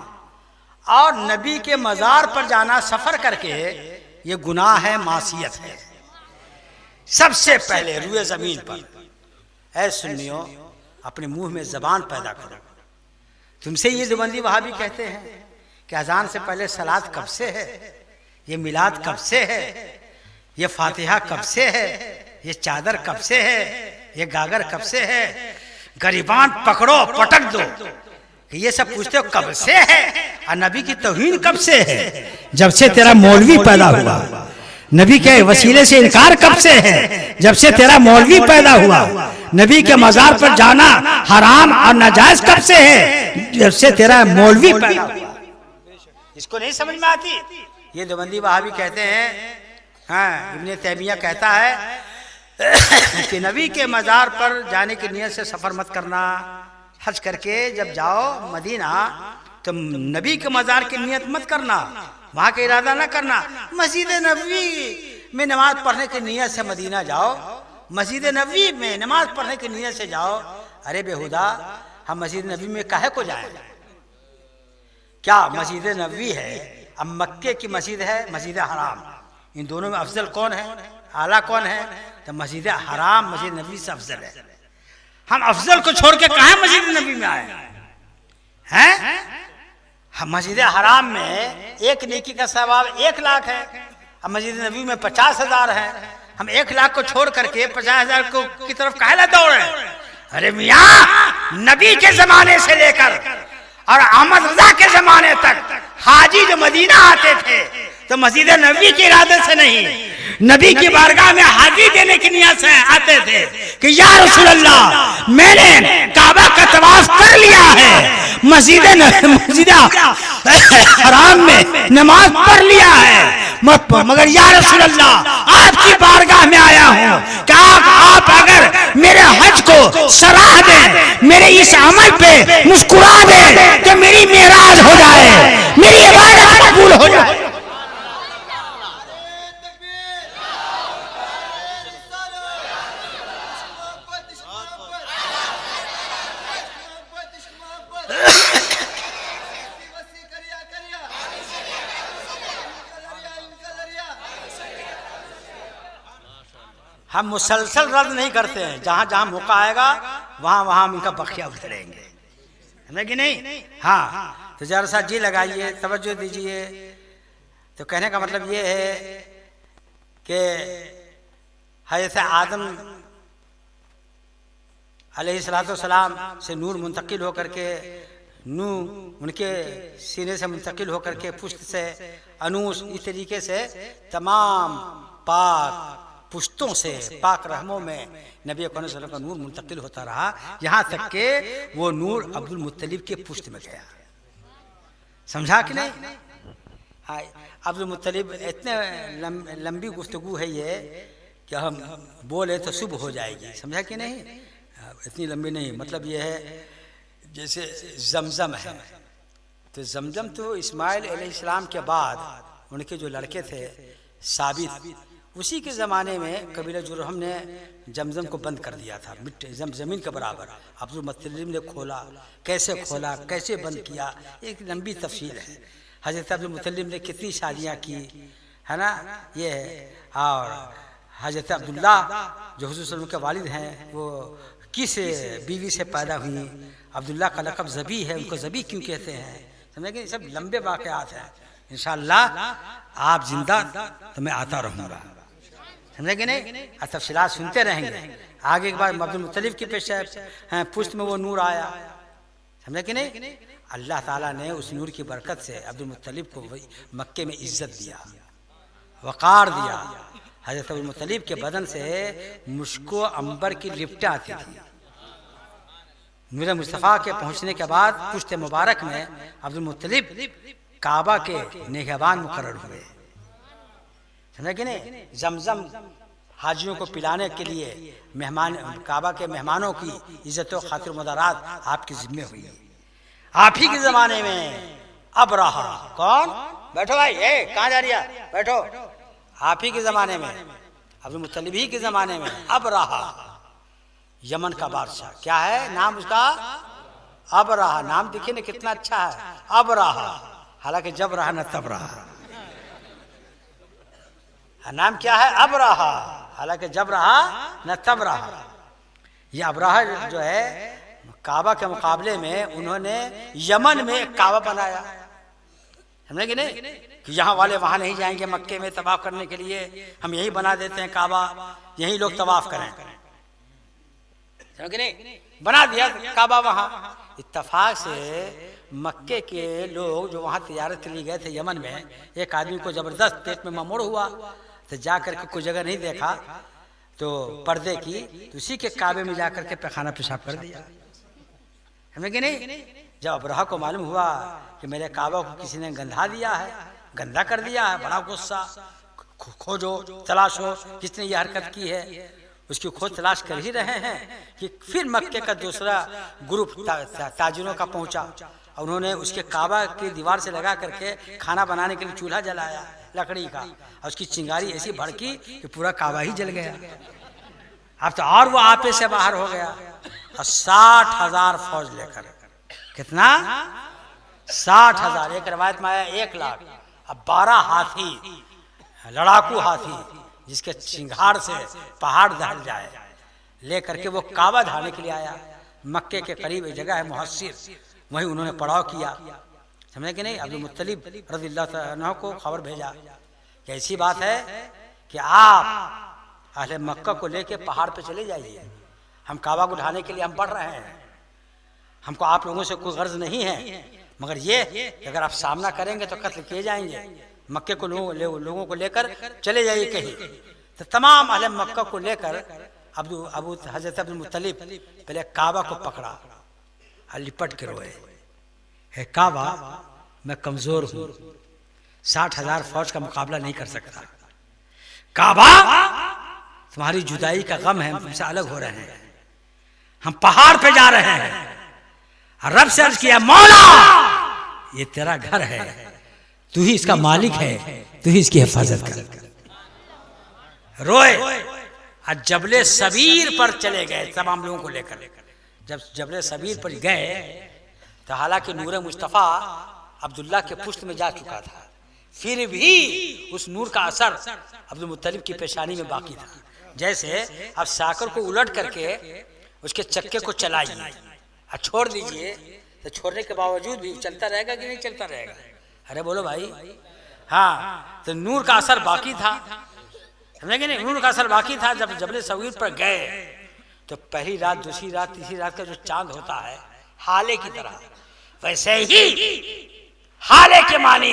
और नबी के मज़ार पर जाना सफर करके ये गुनाह है, मासियत है। सबसे पहले रुए जमीन पर, ऐ सुन्नियों अपने मुंह में जबान पैदा करो। तुमसे ये देवबंदी वहाबी कहते हैं कि अजान से पहले सलात कब से है, ये मिलाद कब से है, ये फातिहा कब से है, ये चादर कब से है, ये गागर कब से है। गरीबान पकड़ो पटक दो कि ये सब पूछते हो कब से है, और नबी की तौहीन कब से है। जब से तेरा मौलवी पैदा हुआ। नबी के वसीले से इनकार कब से है, जब से तेरा मौलवी पैदा हुआ। नबी के मज़ार पर जाना हराम और नाजायज कब से है, जब से तेरा मौलवी पैदा हुआ। इसको नहीं समझ में आती। ये देवबंदी वहाबी कहते हैं, हाँ, इब्ने तैमिया कहता है कि नबी के मज़ार पर जाने की नियत से सफर मत करना। हज करके जब जाओ मदीना तो नबी के मज़ार की नियत मत करना, वहां का इरादा ना करना। मस्जिद नबी में नमाज पढ़ने की नियत से मदीना जाओ, मस्जिद नबी में नमाज पढ़ने की नियत से जाओ। अरे बेहुदा, हम मस्जिद नबी में काहे को जाए? क्या मस्जिद नबी है, अब मक्के की मस्जिद है, मस्जिद हराम, इन दोनों में अफजल कौन है, आला कौन है? तो मस्जिद हराम मस्जिद नबी से अफजल है। हम अफजल को छोड़ के कहाँ मस्जिद नबी में आए हैं? हम मस्जिद हराम में एक नेकी का सवाब 1 लाख है, अब मस्जिद नबी में 50,000 है। हम 1 लाख को छोड़ करके 50,000 को की तरफ काहे दौड़े? अरे मियाँ, नबी के जमाने से लेकर और अहमद रजा के जमाने तक हाजी जो मदीना आते थे तो मस्जिद नबी के इरादे से नहीं, नबी की बारगाह में हाजी देने की नियत से आते थे कि या रसूल अल्लाह, मैंने काबा का तवाफ कर लिया है, मस्जिद हराम में नमाज पढ़ लिया है, मगर या रसूल अल्लाह, आपकी बारगाह में आया हूँ कि आप अगर मेरे हज को सराह दें, मेरे इस अमल पे मुस्कुरा दें तो मेरी मेराज हो जाए, मेरी इबादत कबूल हो जाए। हम मुसलसल रद्द नहीं करते हैं, जहां जहां मौका आएगा वहां वहां हम इनका बखिया उधरेंगे, है कि नहीं? हाँ, तो जरा सा जी लगाइए, तवज्जो दीजिए। तो कहने का मतलब ये है कि हज़रत आदम अलैहिस्सलाम से नूर मुंतकिल होकर के नूर उनके सीने से मुंतकिल होकर के पुश्त से अनूस, इस तरीके से तमाम पाक पुश्तों से पाक रहमों में नबी अकरम सल्लल्लाहु अलैहि वसल्लम का नूर मुंतकिल होता रहा, यहाँ तक के वो नूर अब्दुल मुत्तलिब के पुश्त में गया। समझा कि नहीं? हाँ, अब्दुल मुत्तलिब इतने लंबी गुफ्तगू है ये कि हम बोले तो शुभ हो जाएगी, समझा कि नहीं? इतनी लंबी नहीं, मतलब ये है जैसे जमजम है, तो जमजम तो इस्माइल अलैहिस्सलाम के बाद उनके जो लड़के थे साबित, उसी के ज़माने में कबीला जुरहम ने जमजम को बंद कर दिया था, मिट्टी ज़मीन के बराबर। अब्दुल मुत्तलिब ने खोला, कैसे खोला, कैसे बंद किया, एक लंबी तफसील है। हज़रत अब्दुल मुत्तलिब ने कितनी शादियाँ की, है ना, ये है। और हज़रत अब्दुल्ला जो हुज़ूर सल्लल्लाहु अलैहि वसल्लम के वालिद हैं, वो किस बीवी से पैदा हुई, अब्दुल्ला का लक़ब ज़बी है, उनको ज़बी क्यों कहते हैं, समझे कि सब लंबे वाक़यात हैं। इंशाअल्लाह आप जिंदा तो मैं आता रहूँगा, समझे कि नहीं? तफसीलात सुनते रहेंगे। आगे एक बार अब्दुल मुत्तलिब की पेश है पुश्त में वो नूर आया, समझे कि नहीं? अल्लाह ताला ने उस नूर की बरकत से अब्दुल मुत्तलिब को मक्के में इज्जत दिया, वक़ार दिया। हज़रत अब्दुल मुत्तलिब के बदन से मुश्को अंबर की लिपटें आती थी। नूर मुस्तफ़ा के पहुँचने के बाद पुश्त मुबारक में अब्दुल मुत्तलिब काबा के निगहबान मुकर्रर हुए, समझे कि नहीं? जमजम हाजियों को पिलाने के लिए मेहमान, काबा के मेहमानों की इज्जत व खातिर मदारात आपके जिम्मे हुई। आप ही के ज़माने में अब रहा कौन, बैठो भाई, कहाँ जा रही है, बैठो। आप ही के ज़माने में, अब्दुल मुत्तलिब ही के ज़माने में अब रहा यमन का बादशाह, क्या है नाम उसका, अब रहा। नाम देखिए ना कितना अच्छा है, अब रहा, हालांकि जब रहा न तब रहा। नाम क्या है, अब रहा, हालांकि जब रहा न तब रहा। ये अबराहा जो है काबा के मुकाबले में उन्होंने यमन में एक काबा बनाया, समझे कि नहीं? कि यहाँ वाले वहाँ नहीं जाएंगे मक्के में तवाफ करने के लिए, हम यही बना देते हैं काबा, यही लोग तवाफ करें, समझे कि नहीं? बना दिया काबा वहाँ। इत्तफाक से मक्के के लोग जो वहाँ तिजारत के लिए गए थे यमन में, एक आदमी को जबरदस्त पेट में ममोड़ हुआ, तो जा करके कोई जगह नहीं देखा तो पर्दे की, तो उसी के काबे में जा करके पैखाना पेशाब कर दिया, समझे कि नहीं? जब अबरहा को मालूम हुआ कि मेरे काबा को किसी ने गंधा दिया है, गंदा कर दिया है, बड़ा गुस्सा, खोजो तलाशो किसने ये हरकत की है, उसकी खोज तलाश कर ही रहे हैं कि फिर मक्के का दूसरा ग्रुप ताजिरों का पहुंचा और उन्होंने उसके काबा की दीवार से लगा करके खाना बनाने के लिए चूल्हा जलाया लकड़ी का, और उसकी चिंगारी ऐसी भड़की कि पूरा काबा ही जल गया। अब तो और वो आपे से बाहर हो गया, और 60,000 फौज लेकर, कितना 60,000, एक रवायत में आया 1 लाख, अब 12 हाथी, लड़ाकू हाथी जिसके चिंगार से पहाड़ दहल जाए, लेकर के वो काबा ढाने के लिए आया। मक्के के करीब एक जगह है मुहस्सिर, वहीं उन्होंने पड़ाव किया, समझे कि नहीं? अब्दुल मुत्तलिब रज़ियल्लाहु ताला अन्हु को खबर भेजा कि ऐसी बात है कि आप अहले मक्का को लेके पहाड़ पे चले जाइए, हम काबा को ढाने के लिए हम बढ़ रहे हैं, हमको आप लोगों से कोई गर्ज नहीं है, मगर ये कि अगर आप सामना करेंगे तो कत्ल किए जाएंगे, मक्के को लोगों को लेकर चले जाइए कहीं। तो तमाम अहले मक्का को लेकर हज़रत अब्दुल मुत्तलिब पहले काबा को पकड़ा और लिपट के रोए, है काबा मैं कमजोर हूं, 60,000 फौज का मुकाबला नहीं कर सकता, काबा तुम्हारी जुदाई का गम है, तुमसे अलग हो रहे हैं, हम पहाड़ पे जा रहे हैं। रब से अर्ज किया, मौला ये तेरा घर है, तू ही इसका मालिक है, तू ही इसकी हिफाजत कर। रोए और जबले सबीर पर चले गए तमाम लोगों को लेकर। जब जबले सबीर पर गए तो हालांकि नूर मुस्तफ़ा अब्दुल्ला के पुश्त में जा चुका था, फिर भी उस नूर का असर अब्दुल मुत्तलिब की पेशानी में बाकी था। जैसे अब साकर को उलट करके उसके चक्के को चलाइए और छोड़ दीजिए, तो छोड़ने के बावजूद भी चलता रहेगा कि नहीं चलता रहेगा? अरे बोलो भाई। हाँ, तो नूर का असर बाकी था, समझे कि नहीं? नूर का असर बाकी था। जब जबल सगीर पर गए तो पहली रात, दूसरी रात, तीसरी रात का जो चांद होता है हाले की तरह, वैसे ही हाले के मानी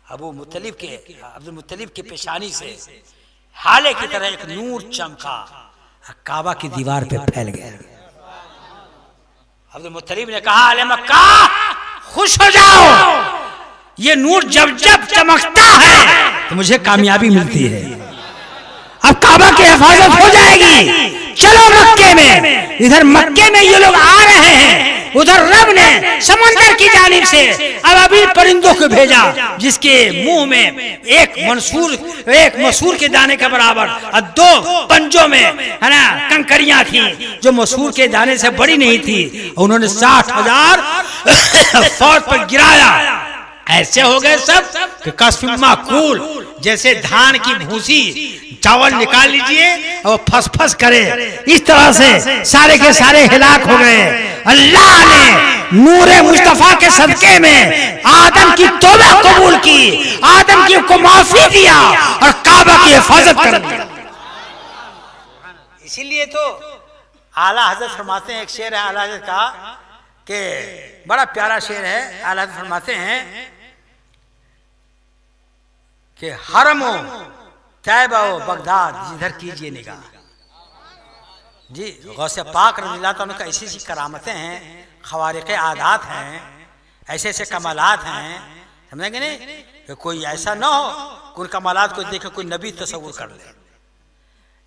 अब्दुल मुत्तलिब के पेशानी से हाले की तरह एक नूर चमका, काबा की दीवार पे फैल गया। अब्दुल मुत्तलिब ने कहा, अले मक्का खुश हो जाओ, ये नूर जब जब चमकता है तो मुझे कामयाबी मिलती है। अब काबा की हिफाजत हो जाएगी। चलो मक्के में, इधर मक्के में ये लोग आ रहे हैं, उधर रब ने समंदर की जानिब से अबाबील परिंदों को भेजा, जिसके मुंह में एक मसूर के दाने के बराबर और 2 पंजों में है ना कंकरियां थी, जो मसूर के दाने से बड़ी नहीं थी। उन्होंने 60,000 फौज पर गिराया। ऐसे हो गए सब कि कसम माकूल, जैसे धान की भूसी चावल निकाल लीजिए और फस फस करे, इस तरह से सारे के सारे हिलाक हो गए। अल्लाह ने नूरे मुस्तफा के सदके में आदम की तौबा कबूल की, आदम की को माफी दिया और काबा की हिफाजत कर दी। इसीलिए तो आला हजरत फरमाते हैं, एक शेर है आला हजरत का कि बड़ा प्यारा शेर है। आला हजरत फरमाते हैं कि हरमो तैबा व बगदाद जिधर कीजिए निगाह। जी, गौसे पाक रज़ियल्लाहु अन्हु का ऐसी ऐसी करामतें हैं, ख़वारिक़ आदात हैं, ऐसे ऐसे कमालात हैं, समझेंगे नहीं? कि कोई ऐसा ना हो कि उन कमालात को देखे कोई नबी तसव्वुर कर ले।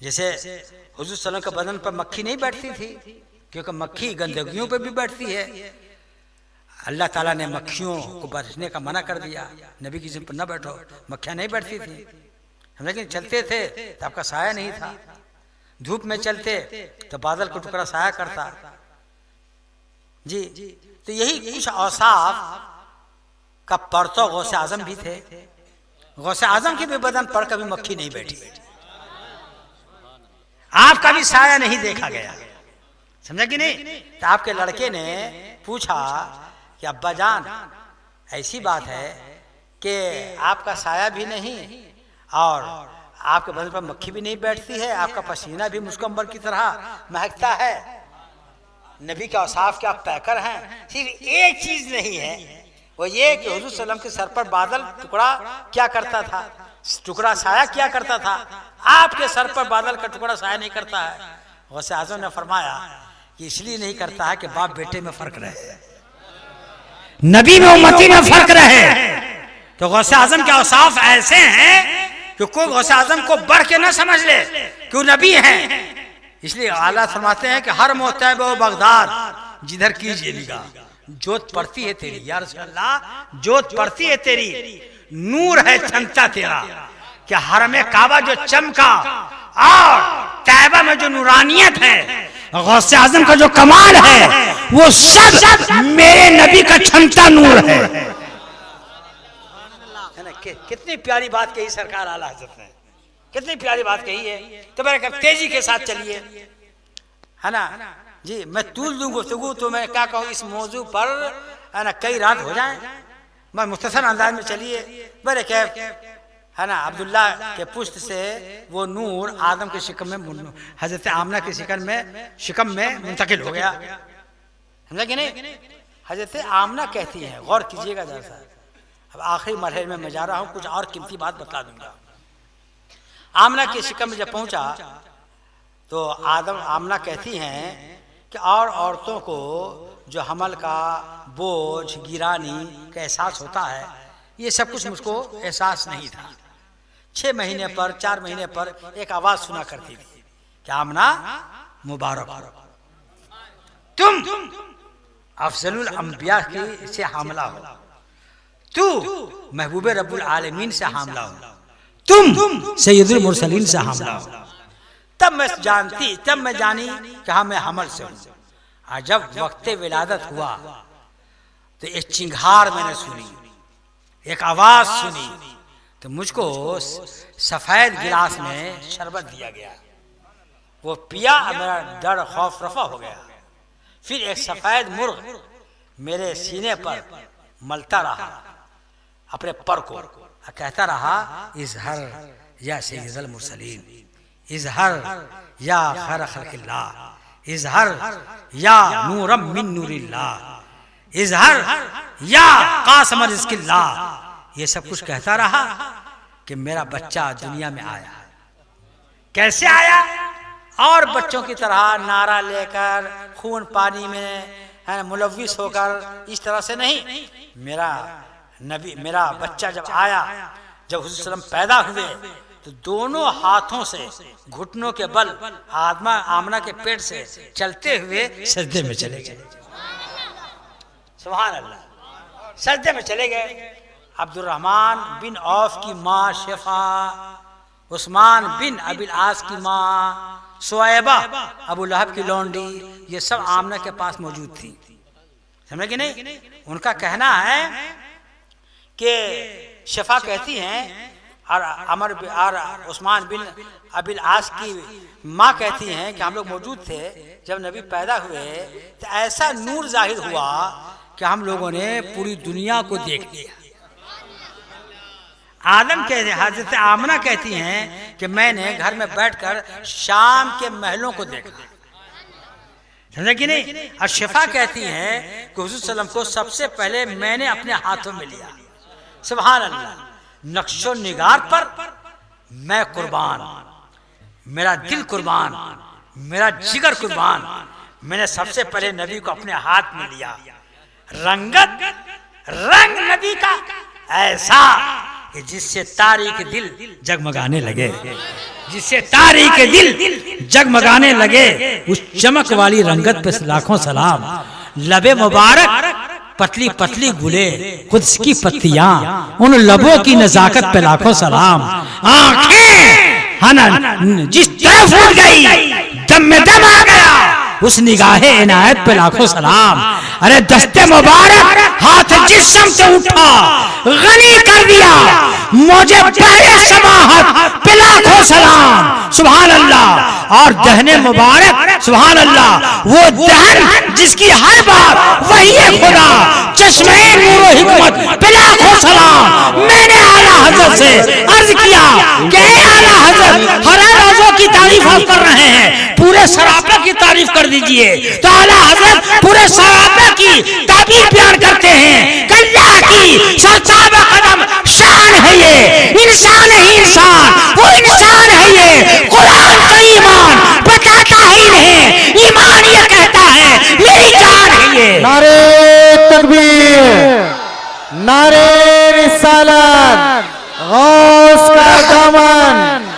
जैसे हुज़ूर सल्लल्लाहु अलैहि वसल्लम के बदन पर मक्खी नहीं बैठती थी, क्योंकि मक्खी गंदगियों पर भी बैठती है। अल्लाह ताला ने मक्खियों को बैठने का मना कर दिया, नबी की जिम पर न बैठो, मक्खियाँ नहीं बैठती थी। हम लेकिन चलते थे तो आपका साया नहीं था, धूप में चलते तो बादल को टुकड़ा साया करता। जी, तो यही कुछ औसाफ का परतो गौसे आजम भी थे। गौसे आजम के भी बदन पर कभी मक्खी नहीं बैठी, आपका भी साया नहीं देखा गया, समझा कि नहीं? तो आपके लड़के ने पूछा कि अब्बा जान, ऐसी बात है कि आपका साया भी नहीं और आपके बदन पर मक्खी भी नहीं बैठती है, आपका पसीना भी मुस्कम्बर की तरह महकता है, नबी का औसाफ के आप पैकर हैं। सिर्फ एक चीज नहीं है, वो ये कि हुजूर सल्लल्लाहु अलैहि वसल्लम के सर पर बादल टुकड़ा क्या करता था, टुकड़ा साया क्या करता था, आपके सर पर बादल का टुकड़ा साया नहीं करता है। गौसे आज़म ने फरमाया कि इसलिए नहीं करता है कि बाप बेटे में फर्क रहे, नबी में उम्मती में फर्क रहे। तो गौसे आज़म के औसाफ ऐसे हैं कि कोई गौसे आज़म को बढ़ के न समझ ले कि वो नबी हैं। इसलिए आला फरमाते हैं कि हर मोहतैब व बगदाद जिधर कीजिए निगाह, जोत पड़ती है तेरी या रसूल अल्लाह, जोत पड़ती है तेरी, नूर है चमकता तेरा। कि हरम काबा जो चमका और तैबा में जो नूरानियत है, गौसे आज़म का जो कमाल है, वो सब मेरे नबी का चमकता नूर है। कितनी प्यारी बात कही सरकार आला हज़रत ने, कितनी प्यारी बात कही है। तो मैंने कहा तेजी के साथ चलिए, है ना जी। मैं तूल दूं गुफ्तगू तो मैं क्या कहूँ इस मौजू पर, है ना, कई रात हो जाए। मैं मुख्तसर अंदाज में चलिए। मेरे क्या है ना, अब्दुल्ला के पुश्त से वो नूर आदम के शिकम में, हजरत आमना के शिकम में मुंतकिल हो गया, समझा कि नहीं? हजरत आमना कहती हैं, गौर कीजिएगा जरा सा। अब आखिरी मरहले में मैं जा रहा हूँ, कुछ और कीमती बात बता दूंगा। आमना के शिकम में जब पहुंचा तो आमना कहती हैं कि और औरतों को जो हमल का बोझ गिरानी का एहसास होता है, ये सब कुछ मुझको एहसास नहीं था। 6 महीने पर 4 महीने पर एक आवाज सुना करती थी कि आमना मुबारक हो, तुम अफजलुल अंबिया की से हामला हो, तू महबूब रब्बुल आलमीन से हामला हो, तुम सैयदुल मुरसलीन से हामला हो। तब मैं जानी कि हाँ मैं हमल से हूँ। और जब वक्त विलादत हुआ तो एक चिंगार मैंने सुनी, एक आवाज सुनी, तो मुझको सफेद गिलास में शरबत दिया गया, वो पिया, मेरा डर खौफ रफा हो गया। फिर एक सफेद मुर्ग मेरे सीने पर मलता रहा अपने पर को, कहता रहा इज़हर या सय्यदुल मुरसलीन, इज़हर या खैर खल्क़िल्लाह, इज़हर या नूरम मिन नूरिल्लाह, इज़हर या क़ासम रिज़्क़िल्लाह। ये सब कुछ कहता रहा कि मेरा बच्चा दुनिया में आया। कैसे आया? और बच्चों की तरह नारा लेकर, खून पानी में मुलव्विस होकर, इस तरह से नहीं। मेरा नबी, मेरा बच्चा जब आया, जब हुज़ूर सल्लम पैदा हुए, तो दोनों हाथों से घुटनों के बल आमना के पेट से चलते हुए सजदे में चले गए। सुभान अल्लाह, सजदे में चले गए। अब्दुर्रहमान बिन औफ की माँ शेफा, उस्मान बिन अबिल आस की माँ सुएबा, अबू लहब की लौंडी, ये सब आमना के पास मौजूद थी। समझे कि नहीं? उनका कहना है कि शेफा कहती हैं, और उस्मान बिन अबिल आस की माँ कहती हैं कि हम लोग मौजूद थे जब नबी पैदा हुए, तो ऐसा नूर जाहिर हुआ कि हम लोगों ने पूरी दुनिया को देख लिया। आदम कहते हैं, हज़रत आमना कहती हैं कि मैंने घर में बैठकर शाम के महलों को देखा। समझे कि नहीं? और शिफा कहती हैं कि हुज़ूर सल्लम को सबसे पहले मैंने अपने हाथों में लिया। सुभान अल्लाह, नक्शो निगार पर मैं कुर्बान, मेरा दिल कुर्बान, मेरा जिगर कुर्बान। मैंने सबसे पहले नबी को अपने हाथ में लिया। रंग नबी का ऐसा कि जिससे तारीख दिल जगमगाने लगे, जिससे तारीख दिल जगमगाने लगे। उस चमक वाली रंगत पे लाखों सलाम। लबे मुबारक, पतली पतली गुले, कुद्स की पत्तियां, उन लबों की नजाकत पे लाखों सलाम। आंखें जिस तरफ उठ गई, दम में दम आ गया, उस निगाहे इनायत पे लाखों सलाम। अरे दस्ते मुबारक, हाथ जिस समत उठा, गनी कर दिया मुझे पहले समाहत पे लाखों सलाम। सुभान अल्लाह। और दहने मुबारक, सुभान अल्लाह, वो दहन जिसकी हर बात वही है खुदा, चश्मे नूर हिकमत पे लाखों सलाम। मैंने आला हजरत से अर्ज किया कि आला हजरत हर रोजों की तारीफ आप कर रहे हैं, पूरे सरापा की तारीफ कर दीजिए। तो आला हजरत पूरे सरापा की तारीफ बयान करते हैं। अल्लाह की सरताब कदम शान है ये, इंसान ही इंसान, वो इंसान है ये। कुरान का ईमान बताता ही नहीं, ईमान ये कहता है मेरी जान है ये। नारे तकबीर, नारे रिसालत, गौस का दामन,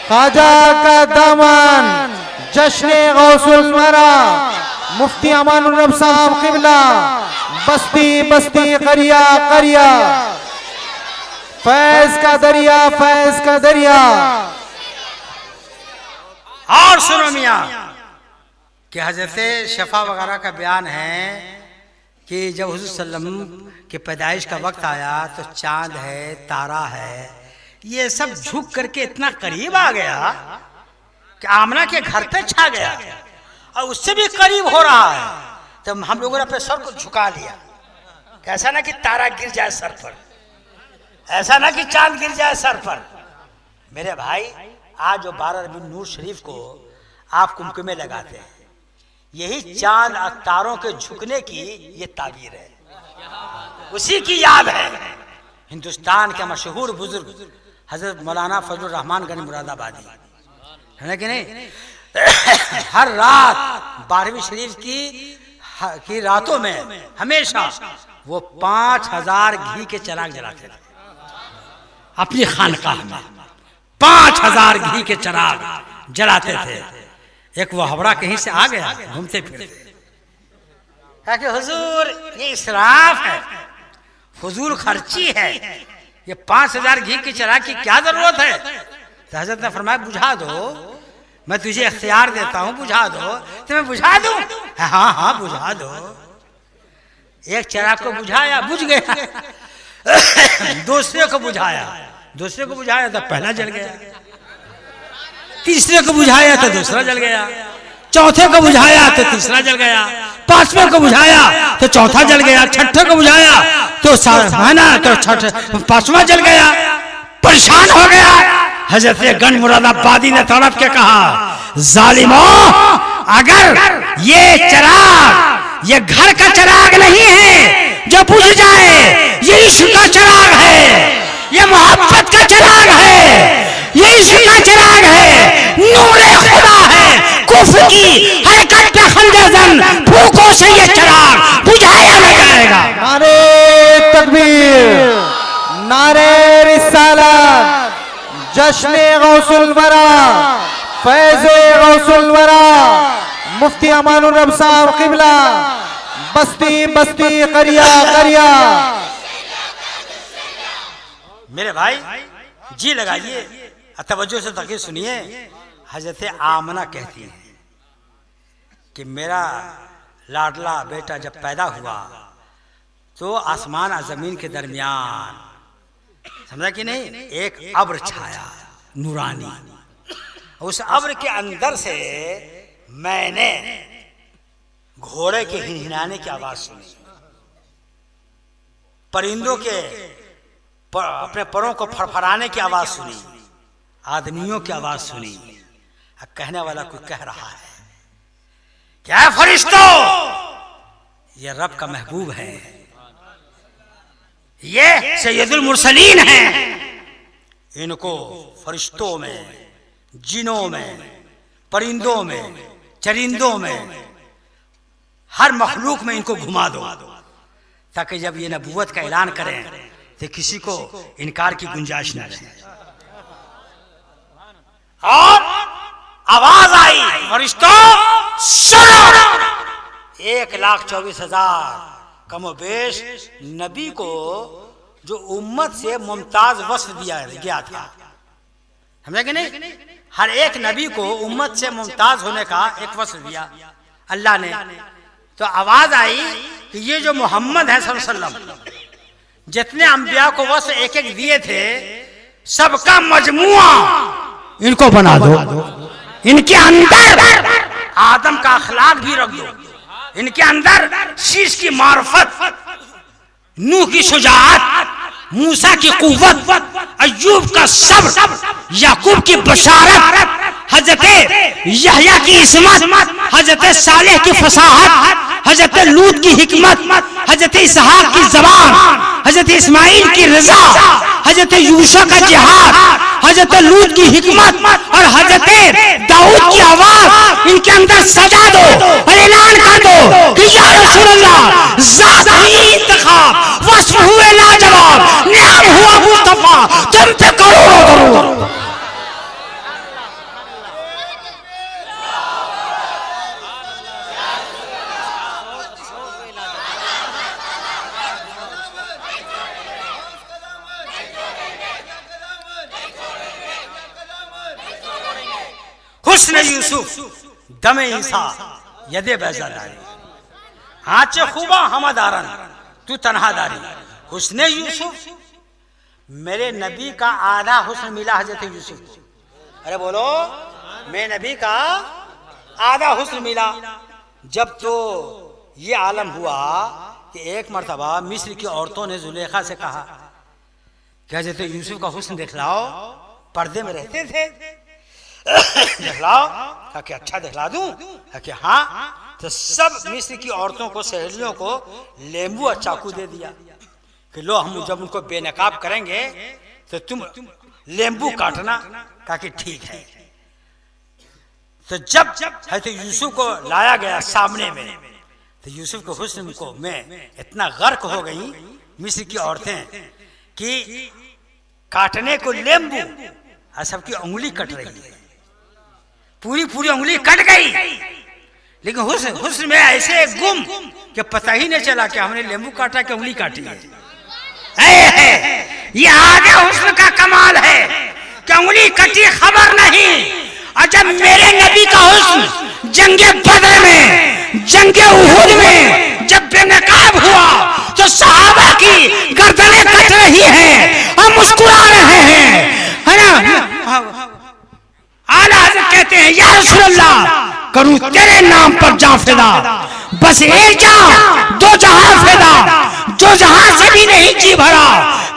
ख्वाजा का दामन, जश्न गौसुल मरा, मुफ्ती अमानुर रब साहब क़िबला, बस्ती बस्ती करिया करिया, फैज का दरिया, फैज का दरिया। और सुनो मियाँ कि हजरत शफा वगैरह का बयान है कि जब हुज़ूर सल्लम के पैदाइश का वक्त आया तो चांद है, तारा है, ये सब झुक करके इतना करीब आ गया कि आमना के घर पे छा गया, और उससे भी करीब हो रहा है। तो हम लोगों ने अपने सर को झुका लिया, ऐसा ना कि तारा गिर जाए सर पर, ऐसा ना कि चांद गिर जाए सर पर। मेरे भाई, आज जो 12 रबी नूर शरीफ को आप कुमकुमे लगाते हैं, यही चांद और तारों के झुकने की ये ताबीर है, उसी की याद है। हिंदुस्तान के मशहूर बुजुर्ग हजरत मौलाना फजलुर रहमान गनी मुरादाबादी है कि नहीं, हर रात 12वीं शरीफ की रातों में हमेशा वो 5000 घी के चिराग जलाते थे अपनी खानकाह में। 5000 घी के चिराग जलाते थे। एक वो हवड़ा कहीं से आ गया घूमते फिरते, कहा कि हुजूर ये इसराफ है, फजूल खर्ची है, ये 5000 घी के चिराग की क्या जरूरत है। तो हजरत ने फरमाया बुझा दो, मैं तुझे इख्तियार देता हूँ, बुझा दो। तो मैं बुझा दूं? हाँ हाँ बुझा दो। एक चिराग को बुझाया, बुझ गया। दूसरे को बुझाया, दूसरे को बुझाया तो पहला जल गया, तीसरे को बुझाया तो दूसरा जल गया, चौथे को बुझाया तो तीसरा जल गया, पांचवें को बुझाया तो चौथा जल गया, छठे को बुझाया तो है ना तो पांचवा जल गया। परेशान हो गया। हजरत गंज मुरादाबादी ने तड़प के कहा, जालिमो, अगर ये चिराग ये घर का चिराग नहीं है जो बुझ जाए, ये इश्क का चिराग है, ये मोहब्बत का चिराग है, ये इश्क का चिराग है, नूरे खुदा है, कुफ्र की हरकत पे खंजरजन फूकों से ये चिराग बुझाया न जाएगा। नारे तकबीर, नारे रिसालत, जश्न गौसुल वरा, फैज़ गौसुल वरा, मुफ्ती अमानुर रब साहब क़िबला, बस्ती बस्ती करिया करिया। मेरे भाई जी लगाइए, तवज्जो से तक सुनिए। हजरत आमना कहती हैं कि मेरा लाडला बेटा जब पैदा हुआ तो आसमान और जमीन के दरमियान, समझा कि नहीं, एक अब्र छाया नूरानी। उस अब्र के अंदर से मैंने घोड़े के हिनहिनाने की आवाज सुनी, परिंदों के अपने परों को फड़फड़ाने की आवाज सुनी, आदमियों की आवाज सुनी। कहने वाला कोई कह रहा है, क्या फरिश्तों, ये रब का महबूब है, ये सैयदुल मुरसलीन है, इनको फरिश्तों में, जिनों में, परिंदों में, चरिंदों में, हर मखलूक में इनको घुमा दो, ताकि जब ये नबूवत का ऐलान करें तो किसी को इनकार की गुंजाइश न रहे। और आवाज आई, फरिश्तों सुनो। 1,24,000 कमोबेश नबी को जो उम्मत से मुमताज वस्फ दिया गया था, समझे कि नहीं, हर एक नबी को उम्मत से मुमताज होने का एक वस्फ दिया अल्लाह ने। तो आवाज आई कि ये जो मोहम्मद है सल्लल्लाहु अलैहि वसल्लम, जितने अंबिया को वस्फ एक एक दिए थे, सबका मजमुआ इनको बना दो, इनके अंदर आदम का अखलाक भी रख दो, इनके अंदर शीश की मार्फत, नूह की शुजाअत, मूसा की कुव्वत, अय्यूब का सब्र, याकूब की बशारत, हजरत यहया की इस्मत, हजरत सालेह की फसाहत, हजरत लूत की हिकमत, हजरत इसहाक की जबान, हजरत इस्माइल की रजा, हजरत यूशा का जिहाद, हजरत लूत की हिकमत और हजरत दाऊद की आवाज इनके अंदर सजा दो और ऐलान कर दो कि या रसूलल्लाह, ज़ात हुई इंतखाब, वस्फ हुए लाजवाब, नियाम हुआ मुस्तफा, तुम पे करोड़ों दरूद। हुस्न यूसुफ दमे ईसा यदे बैजादारी, आचे खूबा हमदारन तू तन्हादारी। हुस्न यूसुफ, मेरे नबी का आधा हुस्न मिला हजरत यूसुफ को। अरे बोलो, मेरे नबी का आधा हुस्न मिला। जब तो ये आलम हुआ कि एक मर्तबा मिस्र की औरतों ने जुलेखा से कहा कि हजरत यूसुफ का हुस्न दिखलाओ, पर्दे में रहते थे, दिखलाओ। कहा कि अच्छा दिखला दूं? कहा कि हाँ। तो सब मिस्र की औरतों को, सहेलियों को लेम्बू और चाकू दे दिया कि लो, हम जब उनको बेनकाब करेंगे तो तुम लेम्बू काटना। कहा कि ठीक है। तो जब है तो यूसुफ को लाया गया सामने में, तो यूसुफ के हुस्न को में इतना गर्क हो गई मिस्र की औरतें कि काटने को लेम्बू और सबकी उंगली कट रही है, पूरी पूरी उंगली कट गई, लेकिन हुस्न में ऐसे गुम कि पता ही नहीं चला कि हमने लेम्बू काटा कि उंगली काटी है। ये आगे हुस्न का कमाल है कि उंगली कटी खबर नहीं। और जब मेरे नबी का हुस्न जंगे बदर में, जंगे उहुद में जब बेनकाब हुआ तो सहाबा की गर्दनें कट रही हैं और मुस्कुरा रहे हैं। करूं तेरे नाम पर जाफिदा, बस एक जहां दो जहां फिदा, जो जहां से भी नहीं जी भरा,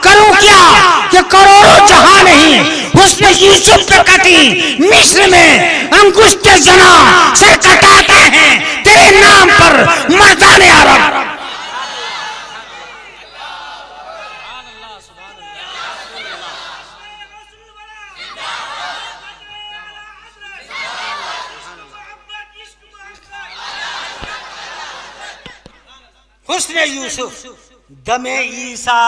करूं क्या कि करोड़ों जहां नहीं हुस्न यूसुफ पे कटी मिस्र में अंगुष्ठ जना सर कटाते हैं तेरे नाम पर मर्दाने अरब। हुस्न यूसुफ, दमे ईसा।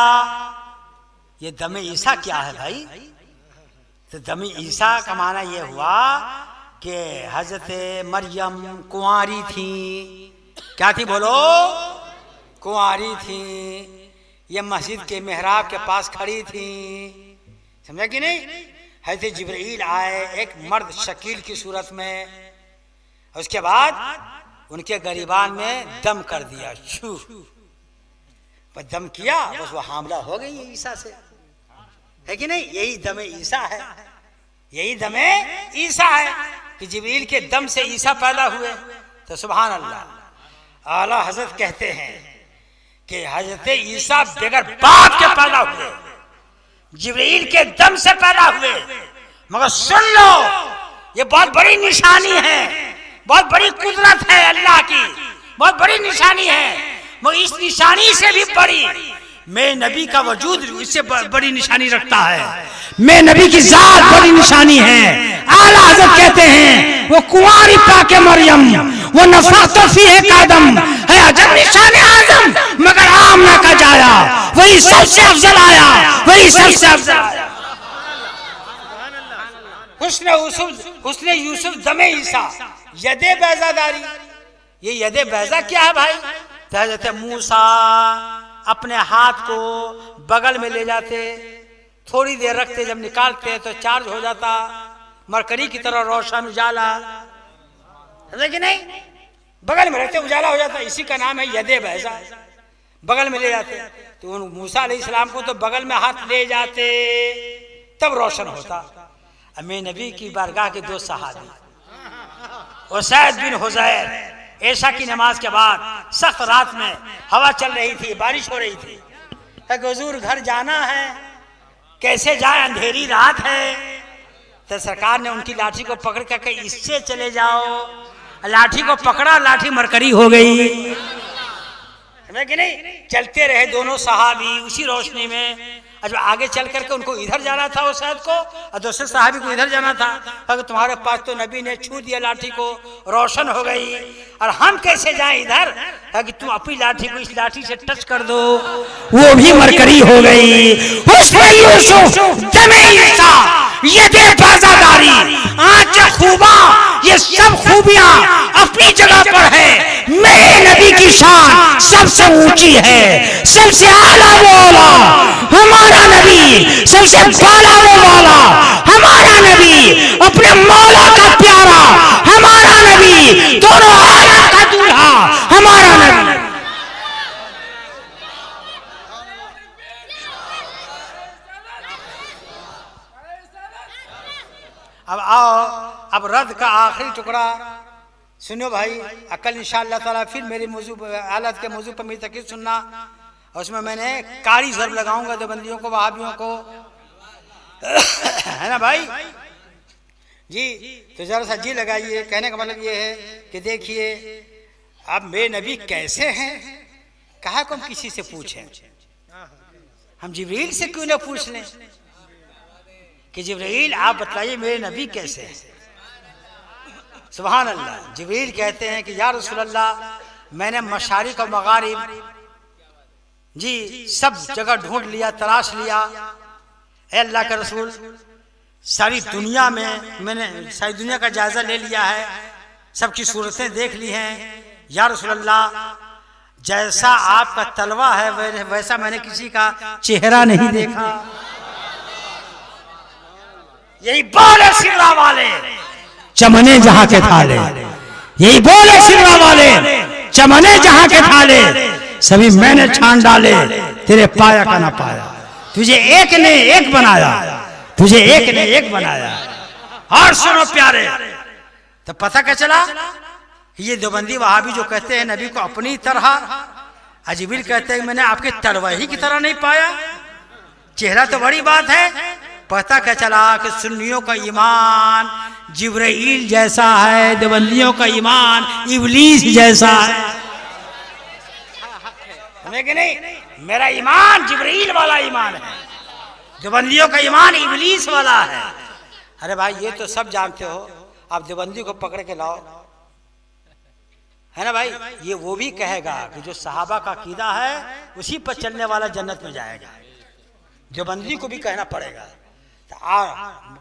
ये दमे ईसा क्या है भाई? तो दमे ईसा का माना ये हुआ कि हजरत मरियम कुंवारी थी। क्या थी बोलो? कुंवारी थी। ये मस्जिद के मेहराब के पास खड़ी थी, समझा कि नहीं? हजरत जिब्रील आए एक मर्द शकील की सूरत में, उसके बाद उनके गरीबान में दम कर दिया, छू पर दम किया, बस वो हामला हो गई ईसा से, है कि नहीं? यही दमे ईसा है, यही दमे ईसा है कि जिब्रील के दम से ईसा पैदा हुए। तो सुभान अल्लाह। आला हजरत कहते हैं कि हजरत ईसा बगैर बाप के पैदा हुए, जिब्रील के दम से पैदा हुए। मगर सुन लो, ये बहुत बड़ी निशानी है, बहुत बड़ी कुदरत है अल्लाह की, बहुत बड़ी निशानी है। मगर इस निशानी से भी बड़ी मैं नबी का वजूद इससे बड़ी निशानी रखता है। मैं नबी की जात बड़ी निशानी है। आला हज़रत कहते हैं वो कुंवारी पाके मरियम, वो नफ़ख़्तु फ़ीही कदम है अजब निशान आज़म, मगर आमना का जाया वही सबसे अफजल आया, वही सबसे अफजल आया। हुस्न यूसुफ दमे ईसा, यदे बैजादारी। ये यदे बैजा क्या है भाई? हज़रत मूसा अपने हाथ को बगल में ले जाते, थोड़ी देर रखते, जब निकालते तो चार्ज हो जाता, मरकरी की तरह रोशन उजाला, है कि नहीं? बगल में रखते उजाला हो जाता, इसी का नाम है यदे बैजा। बगल में ले जाते तो मूसा अलैहिस्सलाम को तो बगल में हाथ ले जाते तब रोशन होता। अम्मे नबी की बारगाह के दो सहाबी, उसैद बिन हुज़ैर, ऐशा की नमाज के बाद सख्त रात में हवा चल रही थी, बारिश हो रही थी, हुजूर घर जाना है, कैसे जाए, अंधेरी रात है। तो सरकार ने उनकी लाठी को पकड़ कर कहा इससे चले जाओ। लाठी को पकड़ा, लाठी मरकरी हो गई, समझे कि नहीं? चलते रहे दोनों सहाबी उसी रोशनी में। जब आगे चल करके उनको इधर जाना था उस सैयद को, और दूसरे सहाबी को इधर जाना था, अगर तुम्हारे पास तो नबी ने छू दिया लाठी को, रोशन हो गई, और हम कैसे जाएं इधर? कि तुम अपनी लाठी को इस लाठी से टच कर दो, वो भी मरकरी हो गई। हुस्न यूसुफ दमे ईसा, यदे बाज़ादारी, आँच खूबा, ये सब खूबियां अपनी जगह पर है। मेरे नबी की शान सबसे ऊंची है, सबसे आला वो आला हमारा नबी, सबसे बाला वो वाला हमारा नबी, अपने मौला का प्यारा हमारा नबी, दोनों आला का दूल्हा हमारा नबी। अब आओ, अब रद का आखिरी टुकड़ा सुनो भाई। अकल इंशाअल्लाह ताला फिर मेरे मौजू हालत के मौजू पर मेरी तकरीर सुनना, और उसमें मैंने कारी ज़र्ब लगाऊंगा देवबंदियों को, वहाबियों को, है ना भाई जी? तो जरा सा जी लगाइए। कहने का मतलब ये है कि देखिए अब मेरे नबी कैसे हैं, कहा को हम किसी से पूछें? हम जिब्रील से क्यों ना पूछ लें कि जिब्रील आप बतलाइए मेरे नबी कैसे हैं? सुभान अल्लाह। जिब्रील कहते हैं कि या रसूल अल्लाह, मैंने मशारिक और मगारिब जी सब जगह ढूंढ लिया, तलाश लिया, ए अल्लाह का रसूल, सारी दुनिया में मैंने सारी दुनिया का जायजा ले लिया है, सबकी सूरतें देख ली हैं। या रसूल अल्लाह, जैसा आपका तलवा है वैसा मैंने किसी का चेहरा नहीं देखा। यही बोले सिरा वाले चमने जहां के थाले, यही बोले सिरा वाले चमने जहां के थाले, सभी मैंने छान डाले, तेरे पाया का ना पाया, तुझे एक ने एक बनाया, तुझे एक ने एक बनाया। और सुनो प्यारे, तो पता क्या चला? ये देवबंदी वहाबी जो कहते हैं नबी को अपनी तरह, अजबिल कहते हैं मैंने आपके तलवाही की तरह नहीं पाया। चेहरा तो बड़ी बात है, पता क्या चला कि सुन्नियों का ईमान जिब्राइल जैसा है, देवबंदियों का ईमान इबलीस जैसा है। हमें कि नहीं, मेरा ईमान जिब्राइल वाला ईमान है, देवबंदियों का ईमान इबलीस वाला है। अरे भाई ये तो सब जानते हो, आप देवबंदी को पकड़ के लाओ, है ना भाई। ये वो भी कहेगा कि जो सहाबा का कीदा है उसी पर चलने वाला जन्नत में जाएगा, देवबंदी को भी कहना पड़ेगा। तो आ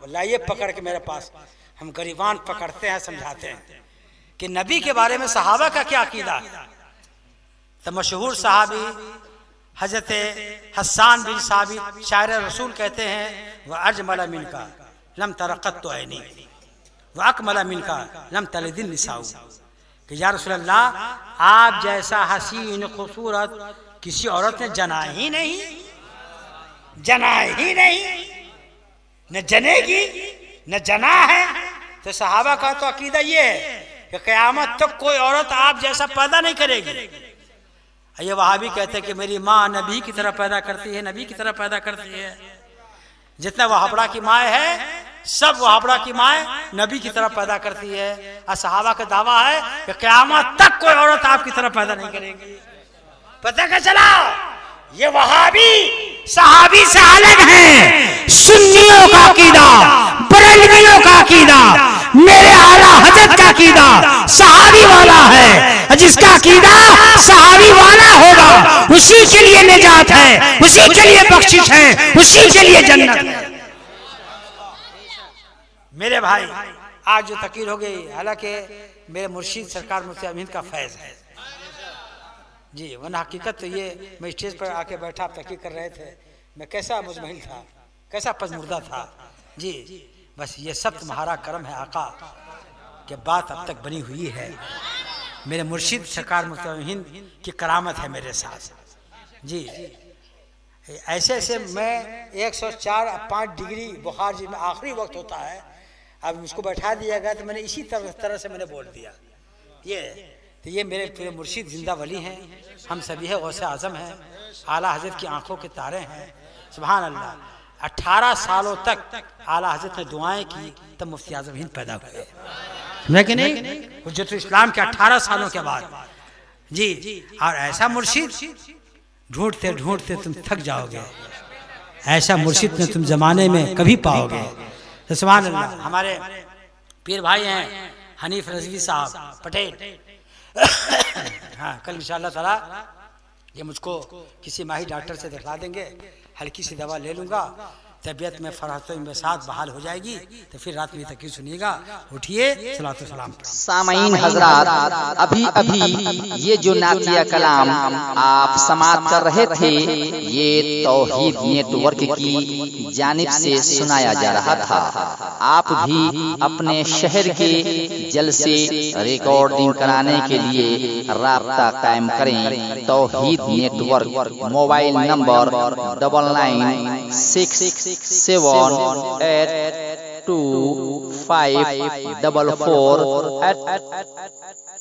लाइए पकड़ के मेरे पास, हम गरीबान पकड़ते हैं, समझाते हैं कि नबी के बारे में सहाबा का क्या अकीदा है। तो मशहूर सहाबी हजरत हस्सान बिन साबित शायर रसूल कहते हैं वह अजमला मिनका लम तरक़त तो ऐनी वह अकमला मिनका लम तलिदिन निसाऊ, कि या रसूल अल्लाह आप जैसा हसीन खूबसूरत किसी औरत ने जना ही नहीं, जना ही नहीं, न जनेगी न जना है। तो सहाबा का तो अकीदा ये है कि क़यामत तक कोई औरत आप जैसा पैदा नहीं करेगी। ये वहाबी कहते हैं कि मेरी माँ नबी की तरह पैदा करती है, नबी की तरह पैदा करती है। जितना वहाबड़ा की माँ है सब वहाबड़ा की माँ नबी की तरह पैदा करती है। और सहाबा का दावा है कि क़यामत तक कोई औरत आपकी तरह पैदा नहीं करेगी। पता क्या चला, ये वहाबी सहाबी से अलग है। सुन्नियों का अकीदा, बरेलवियों का अकीदा, मेरे आला हजरत का अकीदा सहाबी वाला है। जिसका अकीदा सहाबी वाला होगा उसी के लिए निजात है, उसी के लिए बख्शिश है, उसी के लिए जन्नत है। मेरे भाई आज जो तकीर हो गई, हालांकि मेरे मुर्शिद सरकार मुफ्ती अमीन का फैज़ है जी, वरना हकीकत तो ये मैं स्टेज पर आके बैठा, आप तकीर कर रहे थे, मैं कैसा मुजमहिल था, कैसा पजमुर्दा था जी। बस ये सब तुम्हारा करम है आका कि बात अब तक बनी हुई है। मेरे मुर्शिद सरकार मुफ्ती अमीन की करामत है मेरे साथ जी। ऐसे ऐसे मैं 104-5 डिग्री बुखार जी में आखिरी वक्त होता है, अब मुझको बैठा दिया गया तो मैंने इसी तरह से मैंने बोल दिया। ये मेरे पूरे मुर्शिद जिंदा वली हैं, हम सभी है गौसे आज़म हैं, आला हजरत की आंखों के तारे हैं। सुभान अल्लाह। 18 सालों तक आला हजरत ने दुआएं की तब मुफ्ती आज़म हिंद पैदा हुए, है कि नहीं। हुज्जतुल इस्लाम के 18 सालों के बाद जी। और ऐसा मुर्शिद ढूंढते ढूंढते तुम थक जाओगे, ऐसा मुर्शिद में तुम जमाने में कभी पाओगे। तो सुभान अल्लाह। हमारे पीर भाई हैं हनीफ रजवी साहब पटेल, हाँ कल इंशाअल्लाह ताला ये मुझको किसी माहिर डॉक्टर से दिखला देंगे, हल्की सी दवा ले लूँगा, तबीयत में फराहतों में साथ बहाल हो जाएगी। तो फिर रात में तक सुनिएगा। उठिए, सलातो सलाम। सामईन हजरात, अभी अभी ये जो नातिया कलाम आप समाप्त कर रहे थे, ये तौहीद नेटवर्क की जानिब से सुनाया जा रहा था। आप भी अपने शहर के जलसे रिकॉर्डिंग कराने के लिए राब्ता कायम करें। तौहीद नेटवर्क, मोबाइल नंबर 9967825444